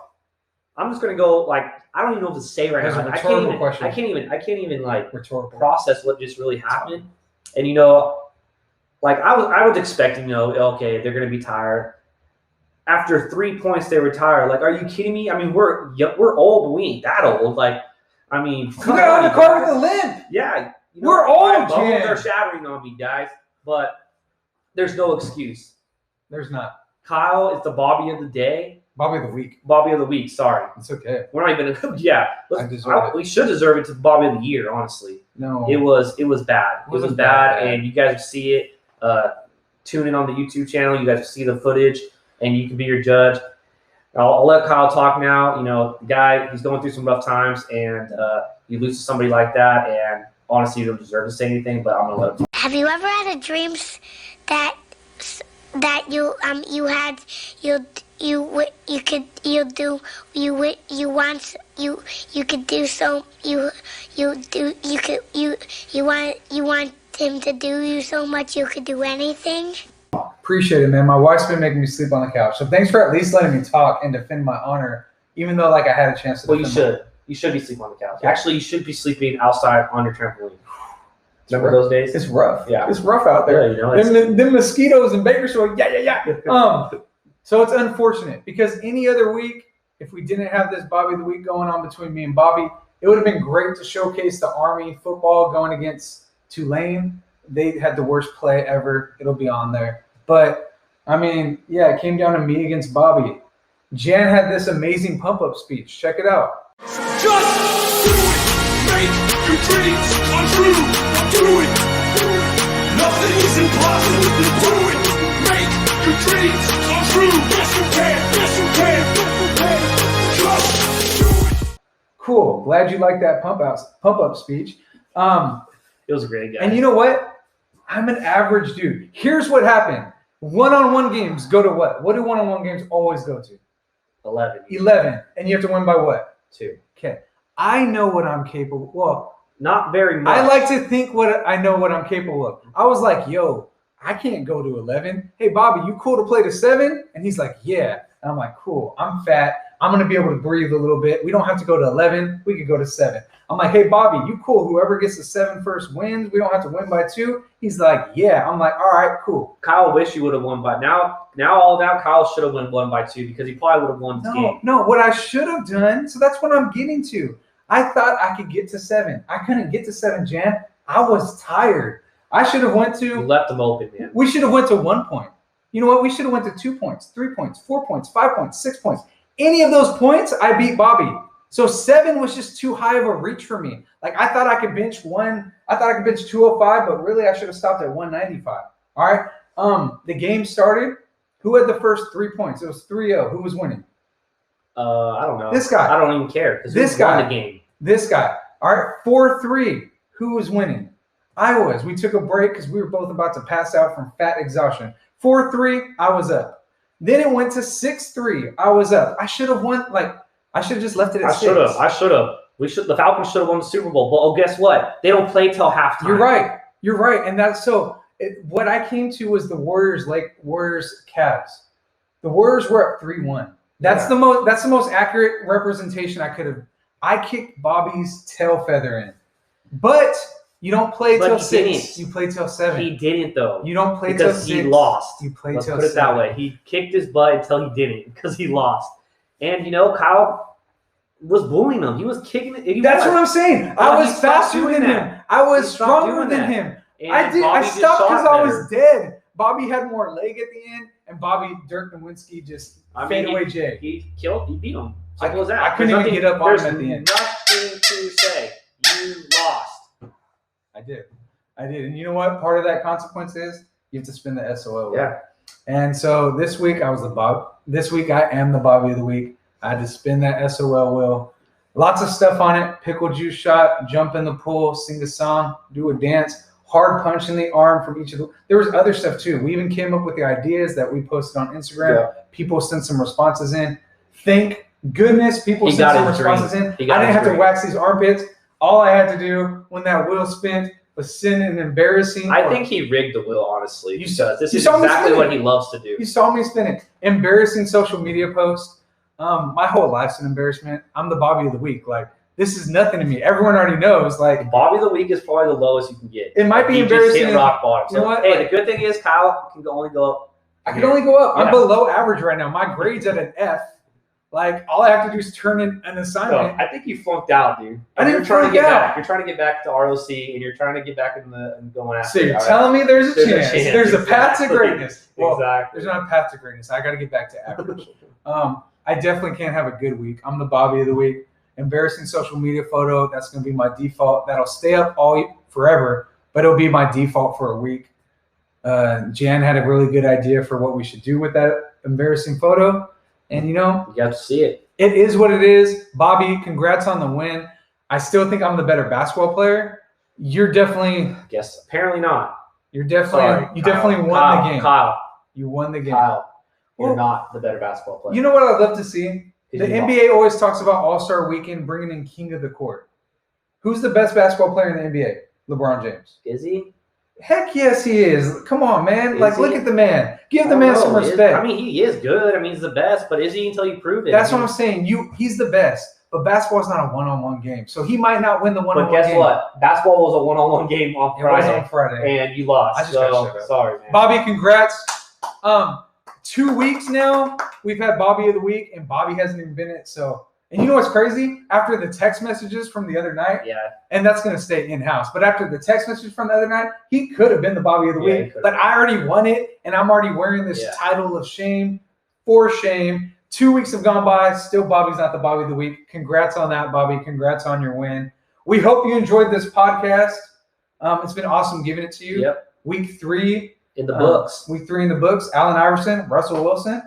I'm just gonna go like I don't even know what to say right That's now. a I rhetorical question. can't even like Rhetorical. process what just really happened. And you know, like I was expecting, you know, okay, they're gonna be tired. After 3 points, they retire. Like, are you kidding me? I mean, we're old, but we ain't that old. Like, I mean, You got on the car with a limp. Yeah, you We're old, bones Jan. are shattering on me, guys. But there's no excuse. There's not. Kyle is the Bobby of the day. Bobby of the week. Bobby of the week. Sorry, It's okay. we're not even. Yeah, I deserve it. we should deserve it to Bobby of the year. Honestly, No. it was bad. It was wasn't bad, bad. and you guys will see it. Tune in on the YouTube channel. You guys will see the footage, and you can be your judge. I'll let Kyle talk now. You know, the guy, he's going through some rough times, and you lose to somebody like that, and honestly, you don't deserve to say anything, but I'm going to let him talk. Have you ever had a dreams that you want him to do you so much you could do anything? Appreciate it, man. My wife's been making me sleep on the couch. So thanks for at least letting me talk and defend my honor, even though like I had a chance to Well, you defend should. You should be sleeping on the couch. Yeah. Actually, you should be sleeping outside on your trampoline. Remember those days? It's rough. Yeah. It's rough out there. Yeah, you know, Them mosquitoes in Bakersfield, yeah. So it's unfortunate because any other week, if we didn't have this Bobby of the Week going on between me and Bobby, it would have been great to showcase the Army football going against Tulane. They had the worst play ever. It'll be on there. But, I mean, yeah, it came down to me against Bobby. Jan had this amazing pump-up speech. Check it out. Just do it. Make your dreams come true. Do it. Nothing is impossible. Do it. Make your dreams come true. Yes, you can. Yes, you can. Just do it. Cool. Glad you liked that pump-up speech. It was a great guy. And you know what? I'm an average dude. Here's what happened. One-on-one games go to what? What do one-on-one games always go to? 11. 11. And you have to win by what? 2. Okay. I know what I'm capable. Well, Not very much. I like to think I know what I'm capable of. I was like, yo, I can't go to 11. Hey, Bobby, you cool to play to 7? And he's like, yeah. And I'm like, cool. I'm fat. I'm going to be able to breathe a little bit. We don't have to go to 11. We could go to 7. I'm like, hey, Bobby, you cool. Whoever gets the 7 first wins. We don't have to win by 2. He's like, yeah. I'm like, all right, cool. Kyle wish you would have won by now. Kyle should have won by 2 because he probably would have won this game. No, what I should have done, so that's what I'm getting to. I thought I could get to 7. I couldn't get to 7, Jan. I was tired. I should have went You to, left them open, man. we should have went to 1 point. You know what? We should have went to 2 points, 3 points, 4 points, 5 points, 6 points. Any of those points, I beat Bobby. So 7 was just too high of a reach for me. Like I thought I could bench 205, but really I should have stopped at 195. All right. The game started. Who had the first 3 points? It was 3-0. Who was winning? I don't know. This guy. I don't even care because This we won guy. the game. This guy. All right. 4-3. Who was winning? I was. We took a break because we were both about to pass out from fat exhaustion. 4-3. I was up. Then it went to 6-3. I was up. I should have won. I should have just left it at 6. I should have. The Falcons should have won the Super Bowl. But guess what? They don't play till halftime. You're right. And that's so. What I came to was the Warriors Cavs. The Warriors were up 3-1. That's the most accurate representation I could have. I kicked Bobby's tail feather in, but you don't play till 6. You play till 7. He didn't though. You don't play till 6. Because he lost. You play Let's till put it 7. that way. He kicked his butt until he didn't because he lost. And Kyle was bullying him. He was kicking it. That's what I'm saying. I was He stopped faster doing than that. him. I was He stopped stronger doing than that. him. And I did. I Bobby just stopped shot because I was better. dead. Bobby had more leg at the end, and Dirk Nowitzki just fadeaway J. He beat him. I Simple as that. couldn't There's even get up on him at the end. Nothing to say. You lost. I did. And you know what? Part of that consequence is you have to spin the SOL. Yeah. And so this week I was the Bob. This week I am the Bobby of the week. I had to spin that SOL wheel. Lots of stuff on it. Pickle juice shot, jump in the pool, sing a song, do a dance, hard punch in the arm from each of the. There was other stuff too. We even came up with the ideas that we posted on Instagram. Yeah. People sent some responses in. Thank goodness, people He sent got some his responses dream. in. He got I didn't his have to dream. wax these armpits. All I had to do when that wheel spent was send an embarrassing. I think he rigged the wheel, honestly, You because this you is saw me exactly spin what it. he loves to do. You saw me spin it. Embarrassing social media post. My whole life's an embarrassment. I'm the Bobby of the week. Like, this is nothing to me. Everyone already knows. Like, Bobby of the week is probably the lowest you can get. it might be You embarrassing. just hit rock bottom. You know So, what? hey, the good thing is Kyle can only go up. I can only go up. I'm Yeah. below average right now. My grade's at an F. Like, all I have to do is turn in an So, assignment. I think you flunked out, dude. I didn't You're trying to flunk get out. back. You're trying to get back to ROC, and you're trying to get back in the and going after. So you're it, all right? telling me there's a There's a chance. chance, There's a path to exactly. greatness. Well, Exactly. there's not a path to greatness. I got to get back to average. I definitely can't have a good week. I'm the Bobby of the week. Embarrassing social media photo. That's going to be my default. That'll stay up forever, but it'll be my default for a week. Jan had a really good idea for what we should do with that embarrassing photo. And, you know, You got to see it. it is what it is. Bobby, congrats on the win. I still think I'm the better basketball player. You're definitely, Guess apparently not. you definitely won Kyle, the game. Kyle, You won the game. you're Well, not the better basketball player. You know what I'd love to see? The 'Cause you NBA always talks about All-Star Weekend bringing in King of the Court. Who's the best basketball player in the NBA? LeBron James. Is he? Heck yes, he is. Come on, man. Is Like, he? look at the man. Give I the don't man know. some respect. I mean, he is good. I mean, he's the best, but is he until you prove it? That's I what mean, I'm saying. He's the best. But basketball's not a one-on-one game. So he might not win the But one-on-one guess game. what? Basketball was a one-on-one game on It was Friday, on Friday. and you lost. I just gotta So shut up. sorry, man. Bobby, congrats. 2 weeks now, we've had Bobby of the week, and Bobby hasn't even been it. So, and you know what's crazy? After the text messages from the other night, Yeah. and that's going to stay in-house. But after the text message from the other night, he could have been the Bobby of the Yeah, he week. could But have. I already won it, and I'm already wearing this Yeah. title of shame for shame. 2 weeks have gone by. Still, Bobby's not the Bobby of the week. Congrats on that, Bobby. Congrats on your win. We hope you enjoyed this podcast. It's been awesome giving it to you. Yep. Week 3. In the books. Week 3 in the books. Allen Iverson, Russell Wilson.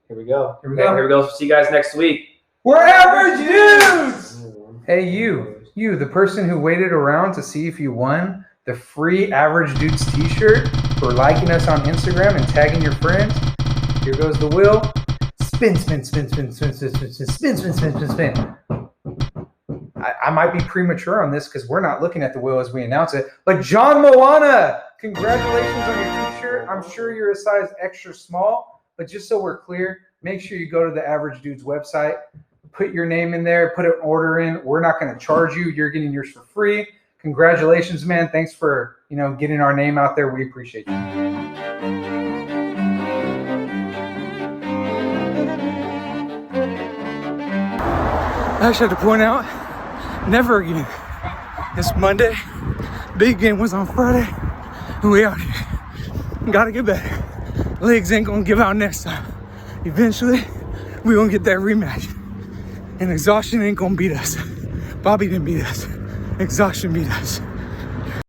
Here we go. Here we Okay, go. Here we go. See you guys next week. We're average dudes! Hey, you, the person who waited around to see if you won the free Average Dudes t-shirt for liking us on Instagram and tagging your friends. Here goes the wheel. Spin, spin, spin, spin, spin, spin, spin, spin, spin, spin, spin, spin, spin. I might be premature on this because we're not looking at the wheel as we announce it. But John Moana, congratulations on your t-shirt. I'm sure you're a size extra small, but just so we're clear, make sure you go to the Average Dudes website, put your name in there, put an order in. We're not going to charge you. You're getting yours for free. Congratulations, man. Thanks for, getting our name out there. We appreciate you. I actually have to point out, never again. It's Monday. Big game was on Friday. And we out here. Gotta get better. Legs ain't gonna give out next time. Eventually, we gonna get that rematch. And exhaustion ain't gonna beat us. Bobby didn't beat us. Exhaustion beat us.